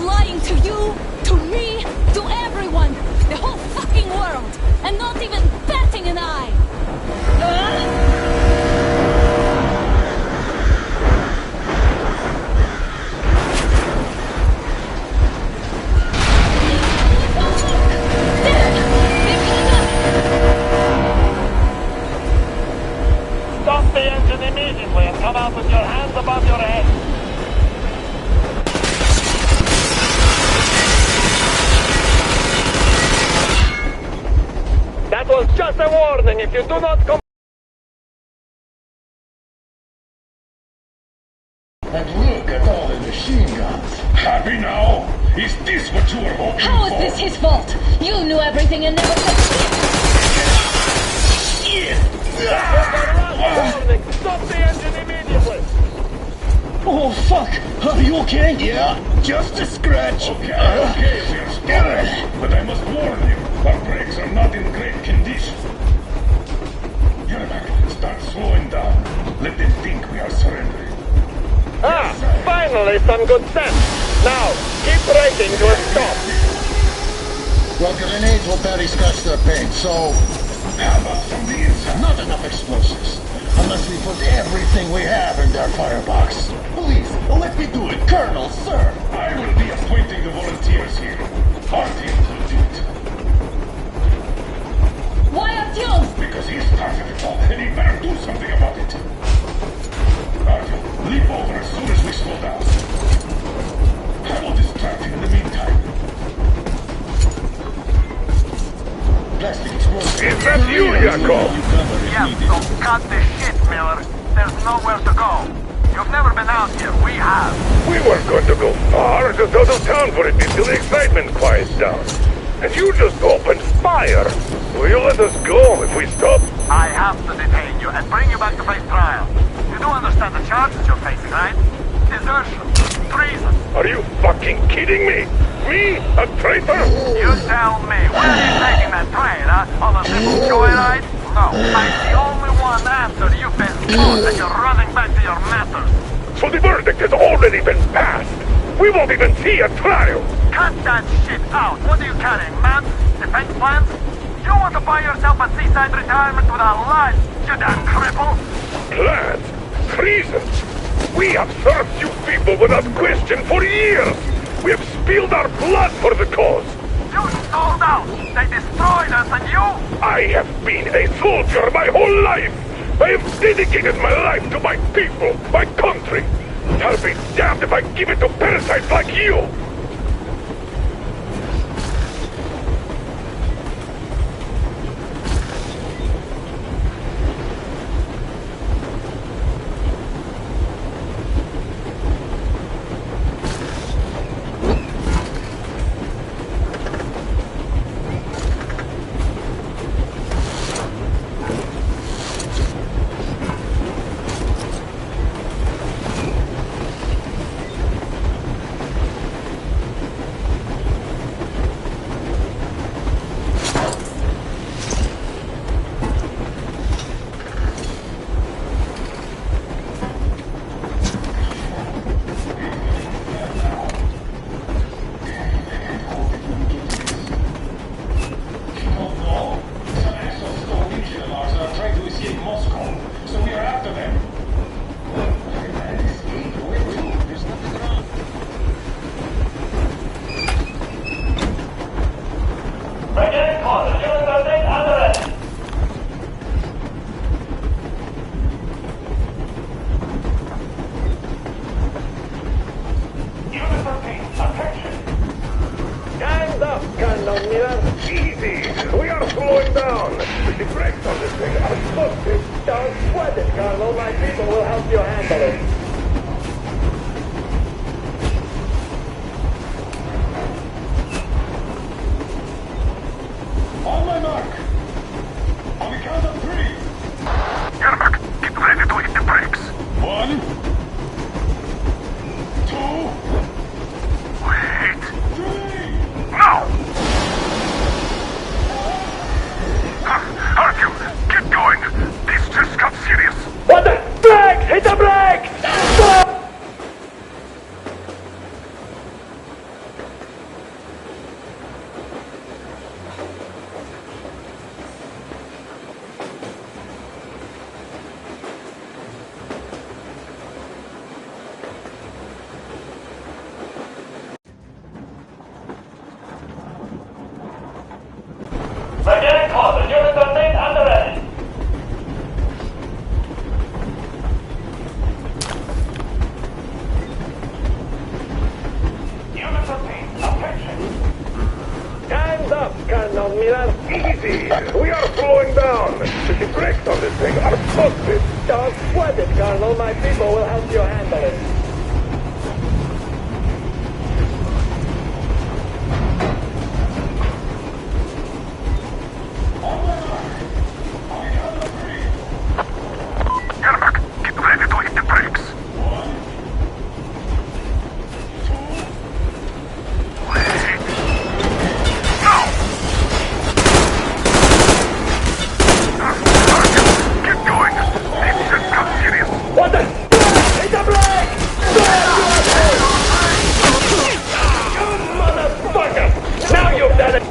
Lying to you, to me, to everyone, the whole fucking world, and not even batting an eye. was just a warning. If you do not come... And look at all the machine guns. Happy now? Is this what you were hoping How for? is this his fault? You knew everything and never said shit! Warning! Stop the engine immediately! Oh, fuck! Are you okay? Yeah, just a scratch. Okay, we're scared. But I must warn you, our brakes are not in great condition. Yermak, start slowing down. Let them think we are surrendering. Ah, finally some good sense. Now, keep braking to a stop. Well, grenades will barely scratch their paint, so... How about from the inside? Not enough explosives. Unless we put everything we have in their firebox. Please, let me do it, Colonel, sir. I will be appointing the volunteers here. Our team will do it. Why Artyom? Because he started it all, and he better do something about it. Artyom, leap over as soon as we slow down. I will distract him in the meantime. Plastic explosives. Is that you, Yakov? Yeah, so cut the shit, Miller. There's nowhere to go. You've never been out here. We have. We weren't going to go far, just out of town for a bit till the excitement quiets down. And you just opened fire. Will you let us go if we stop? I have to detain you and bring you back to face trial. You do understand the charges you're facing, right? Desertion. Treason. Are you fucking kidding me? Me? A traitor? You tell me. Where are you taking that train, huh? On a simple joyride? No. I'm the only one after you've been caught and you're running back to your masters. So the verdict has already been passed. We won't even see a trial. Cut that shit out. What are you carrying, man? Defense plans? You want to buy yourself a seaside retirement without life, you damn cripple? Plans? Treason? We have served you people without question for years. We have spilled our blood for the cause. You sold out. They destroyed us and you? I have been a soldier my whole life. I have dedicated my life to my people, my country. I'll be damned if I give it to parasites like you. Easy! We are slowing down! The brakes on this thing are busted! Don't sweat it, Carlo. My people will help you handle it. On my mark! On the count of 3! Yermak, get ready to hit the brakes. 1, 2, Wait. 3! No! Artyom, get going. This just got serious. What the? Brakes! Hit the brakes! We are slowing down! The brakes on this thing are busted! Don't sweat it, Colonel. My people will help you handle it. Get ready to hit the brakes! What the? Hit the brake! You motherfucker! Now you've done it!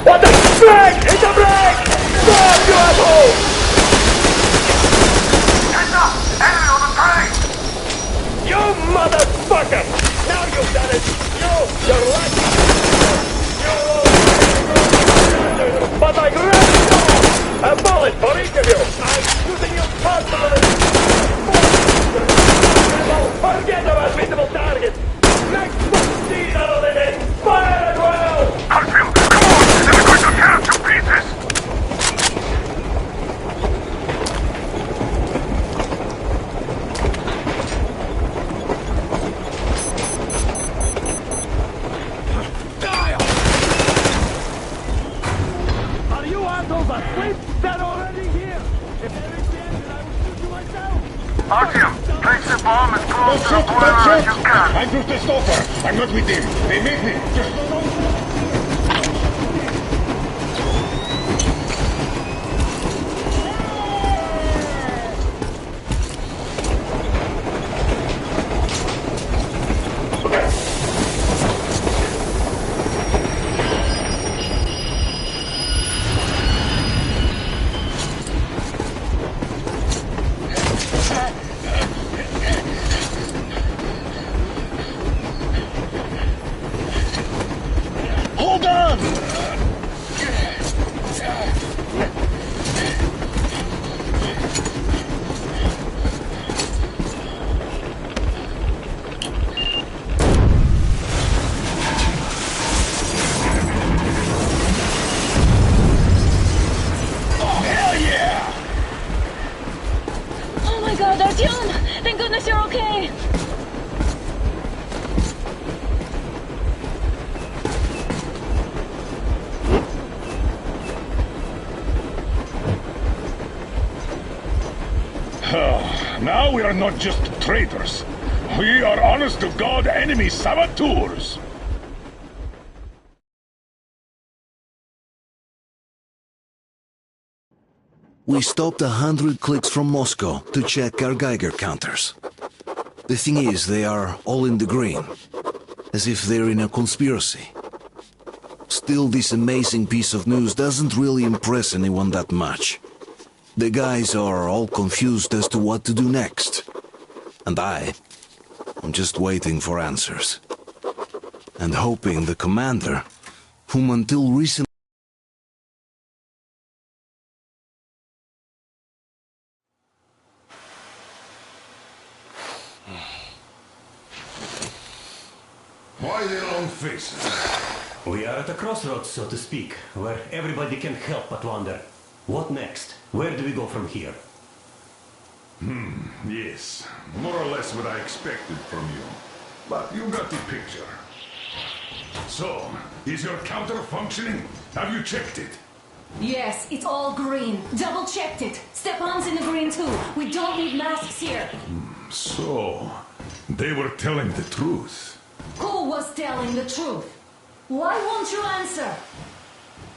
What the? Brake! Hit the brake! Stop, you asshole! Heads up! Enemy on the train! You motherfucker! Now you've done it! You're lucky! But I grabbed you! A bullet for each of you! I'm shooting you personally! Forget about visible targets! Next one, see out of the net! Fire as well! Harfield, come on! They're going to tear us to pieces! Are you assholes asleep? They're already here! If there is danger, I will shoot you myself! Artyom, place the bomb as close to the corner as you can. I'm just a stalker. I'm not with them. They made me. Just hold on! Oh my god, Artyom! Thank goodness you're okay! Now we are not just traitors. We are honest-to-God enemy saboteurs. We stopped 100 clicks from Moscow to check our Geiger counters. The thing is, they are all in the green, as if they're in a conspiracy. Still, this amazing piece of news doesn't really impress anyone that much. The guys are all confused as to what to do next. And I'm just waiting for answers. And hoping the commander, whom until recently Why the long faces? We are at a crossroads, so to speak, where everybody can help but wonder. What next? Where do we go from here? Yes. More or less what I expected from you. But you got the picture. So, is your counter functioning? Have you checked it? Yes, it's all green. Double checked it. Stepan's in the green too. We don't need masks here. So, they were telling the truth. Who was telling the truth? Why won't you answer?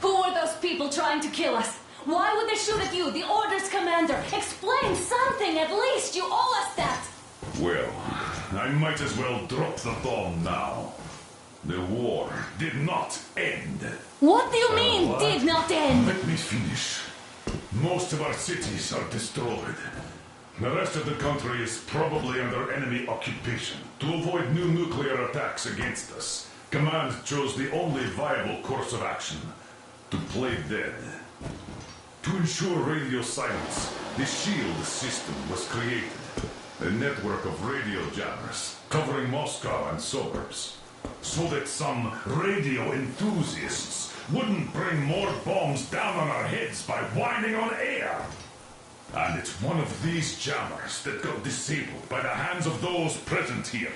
Who were those people trying to kill us? Why would they shoot at you, the Order's commander? Explain something, at least. You owe us that. Well, I might as well drop the bomb now. The war did not end. What do you mean, did not end? Let me finish. Most of our cities are destroyed. The rest of the country is probably under enemy occupation. To avoid new nuclear attacks against us, Command chose the only viable course of action: to play dead. To ensure radio silence, the SHIELD system was created. A network of radio jammers covering Moscow and suburbs. So that some radio enthusiasts wouldn't bring more bombs down on our heads by whining on air. And it's one of these jammers that got disabled by the hands of those present here.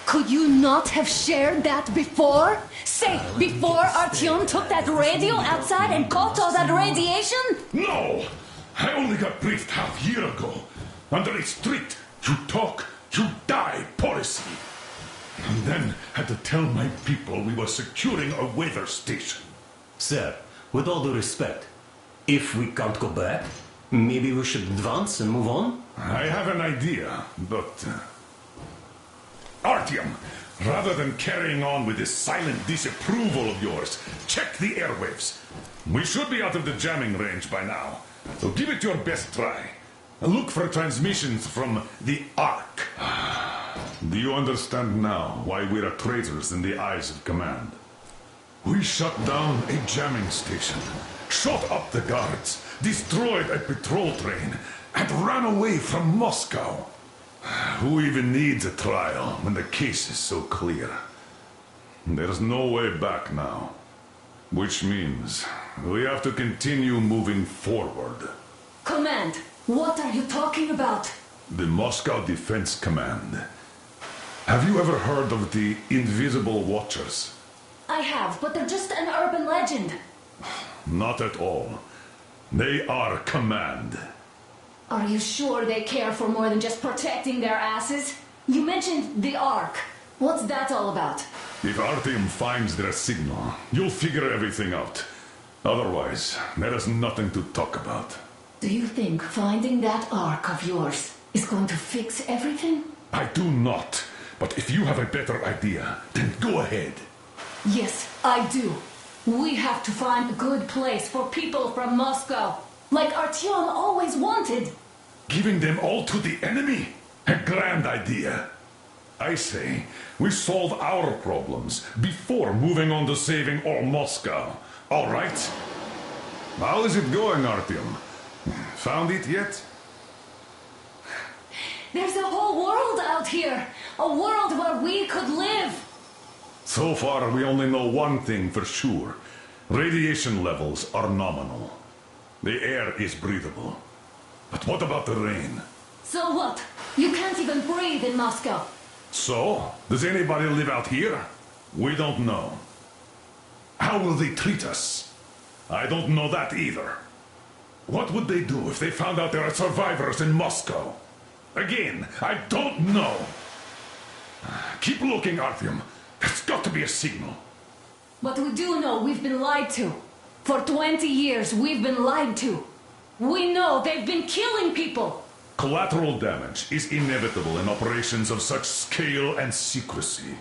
Could you not have shared that before? Say, before Artyom took that radio outside and caught all that radiation? No! I only got briefed half year ago. Under a strict, you talk, you die policy. And then had to tell my people we were securing a weather station. Sir, with all due respect, if we can't go back, maybe we should advance and move on? I have an idea, but... Artyom, rather than carrying on with this silent disapproval of yours, check the airwaves. We should be out of the jamming range by now, so give it your best try. Look for transmissions from the Ark. Do you understand now why we are traitors in the eyes of Command? We shut down a jamming station, shot up the guards, destroyed a patrol train, and ran away from Moscow. Who even needs a trial when the case is so clear? There's no way back now. Which means we have to continue moving forward. Command, what are you talking about? The Moscow Defense Command. Have you ever heard of the Invisible Watchers? I have, but they're just an urban legend. Not at all. They are Command. Are you sure they care for more than just protecting their asses? You mentioned the Ark. What's that all about? If Artyom finds their signal, you'll figure everything out. Otherwise, there is nothing to talk about. Do you think finding that Ark of yours is going to fix everything? I do not. But if you have a better idea, then go ahead. Yes, I do. We have to find a good place for people from Moscow, like Artyom always wanted. Giving them all to the enemy? A grand idea. I say, we solve our problems before moving on to saving all Moscow. All right? How is it going, Artyom? Found it yet? There's a whole world out here. A world where we could live. So far, we only know one thing for sure. Radiation levels are nominal. The air is breathable. But what about the rain? So what? You can't even breathe in Moscow. So? Does anybody live out here? We don't know. How will they treat us? I don't know that either. What would they do if they found out there are survivors in Moscow? Again, I don't know. Keep looking, Artyom. There's got to be a signal. But we do know we've been lied to. For 20 years, we've been lied to. We know they've been killing people. Collateral damage is inevitable in operations of such scale and secrecy.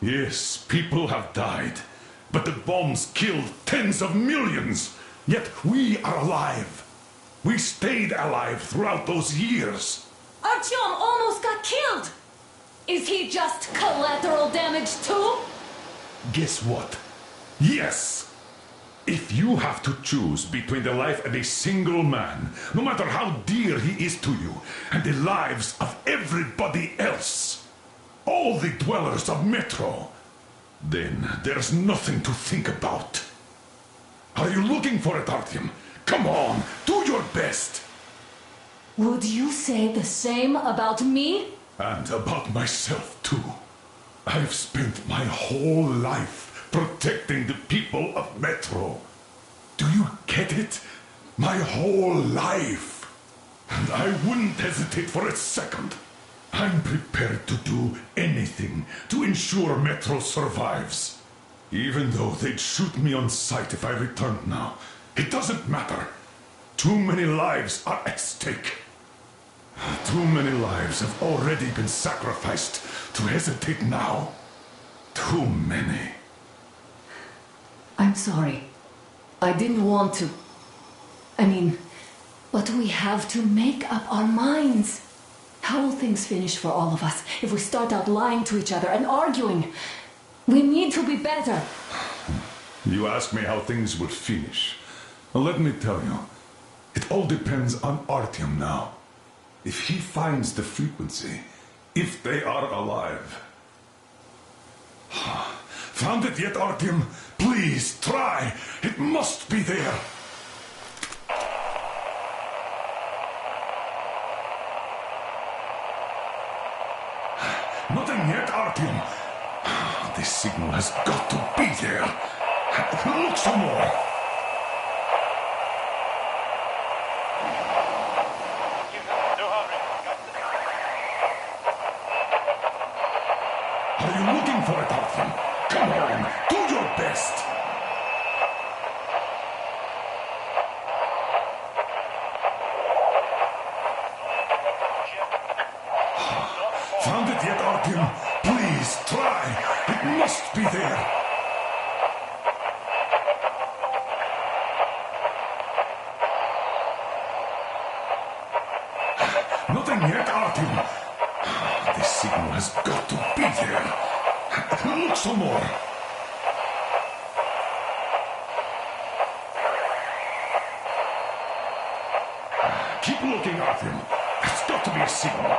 Yes, people have died, but the bombs killed tens of millions. Yet we are alive. We stayed alive throughout those years. Artyom almost got killed. Is he just collateral damage too? Guess what? Yes! If you have to choose between the life of a single man, no matter how dear he is to you, and the lives of everybody else, all the dwellers of Metro, then there's nothing to think about. Are you looking for it, Artyom? Come on, do your best! Would you say the same about me? And about myself, too. I've spent my whole life protecting the people of Metro. Do you get it? My whole life. And I wouldn't hesitate for a second. I'm prepared to do anything to ensure Metro survives. Even though they'd shoot me on sight if I returned now. It doesn't matter. Too many lives are at stake. Too many lives have already been sacrificed to hesitate now. Too many. I'm sorry. I didn't want to. I mean, But we have to make up our minds. How will things finish for all of us if we start out lying to each other and arguing? We need to be better. You ask me how things will finish. Well, let me tell you, it all depends on Artyom now. If he finds the frequency, if they are alive. Found it yet, Artyom? Please, try. It must be there. Nothing yet, Artyom. This signal has got to be there. Look some more. Are you looking for it, Artyom? Come on, do your best. Found it yet, Artyom? Please, try. It must be there. Nothing yet, Artyom. This signal has got to be there. Look some more. Keep looking, Artyom. There's got to be a signal.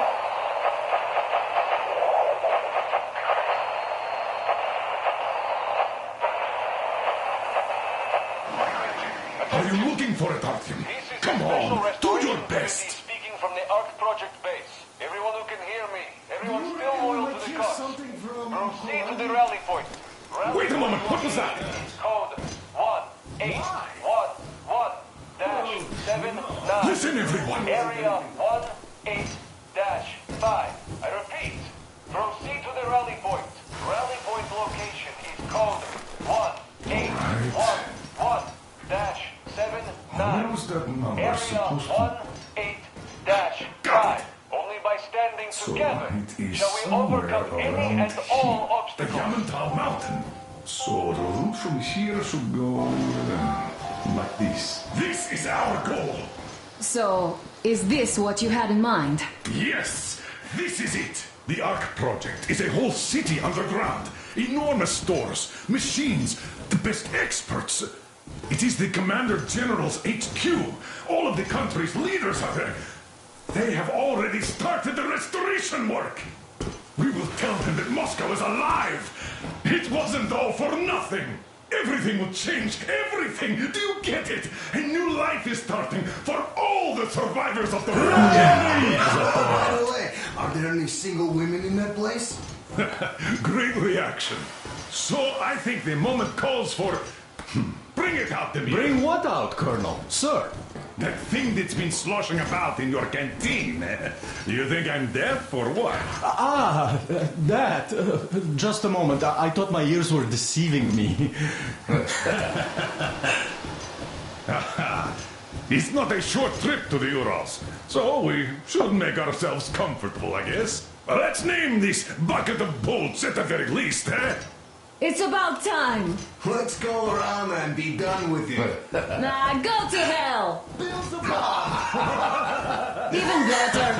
Are you looking for it, Artyom? Come on, do your best. Speaking from the Ark Project base. Everyone who can hear me. Everyone still loyal to the cause. Proceed to the rally point. Wait a moment, what was that? Code 1811-79. Listen, everyone. Area 18-5. I repeat, proceed to the rally point. Rally point location is code 1811-79. Where's that number Area supposed to... 18-5. Only by standing together it is shall we somewhere overcome any around and all the obstacles. Yamantau Mountain. So the route from here should go like this. This is our goal. So, is this what you had in mind? Yes, this is it. The Ark Project is a whole city underground. Enormous stores, machines, the best experts. It is the Commander General's HQ. All of the country's leaders are there. They have already started the restoration work. We will tell them that Moscow is alive. It wasn't all for nothing. Everything will change. Everything. Do you get it? A new life is starting for all the survivors of the By the way, are there any single women in that place? Great reaction. So I think the moment calls for... Bring it out to me. Bring what out, Colonel? Sir? That thing that's been sloshing about in your canteen. You think I'm deaf or what? That. Just a moment. I thought my ears were deceiving me. It's not a short trip to the Urals, so we should make ourselves comfortable, I guess. Let's name this bucket of bolts at the very least, eh? It's about time. Let's go around and be done with it. Nah, go to hell. Even better.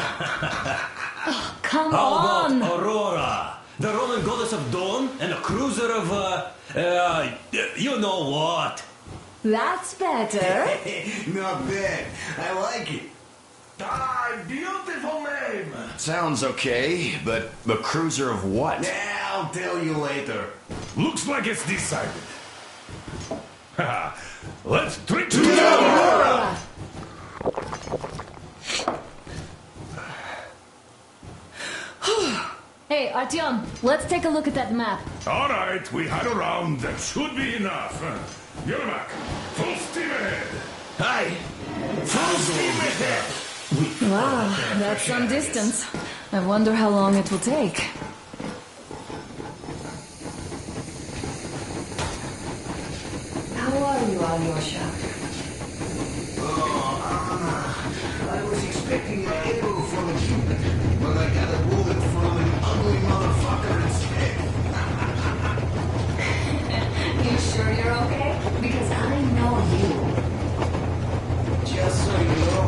Oh, come How on. about Aurora, the Roman goddess of dawn, and a cruiser of, you know what? That's better. Not bad. I like it. Beautiful name. Sounds okay, but the cruiser of what? I'll tell you later. Looks like it's decided. Let's drink to Aurora! Hey, Artyom, let's take a look at that map. All right, we had a round. That should be enough. Yermak, full steam ahead. Hi. Full steam ahead. Wow, that's some distance. I wonder how long it will take. How are you, Alyosha? I was expecting an arrow from a Cupid, but I got a bullet from an ugly motherfucker instead. You sure you're okay? Because I know you. Just so you know,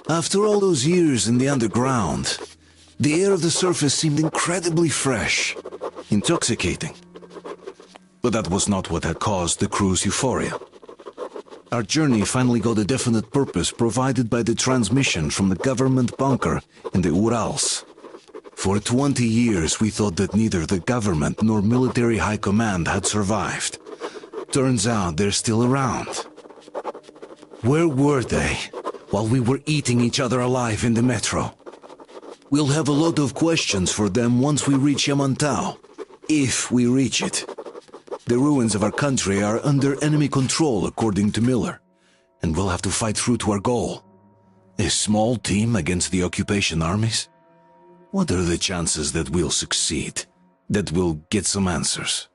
After all those years in the underground, the air of the surface seemed incredibly fresh, intoxicating. But that was not what had caused the crew's euphoria. Our journey finally got a definite purpose provided by the transmission from the government bunker in the Urals. For 20 years we thought that neither the government nor military high command had survived. Turns out they're still around. Where were they while we were eating each other alive in the metro? We'll have a lot of questions for them once we reach Yamantau, if we reach it. The ruins of our country are under enemy control, according to Miller, and we'll have to fight through to our goal. A small team against the occupation armies? What are the chances that we'll succeed, that we'll get some answers?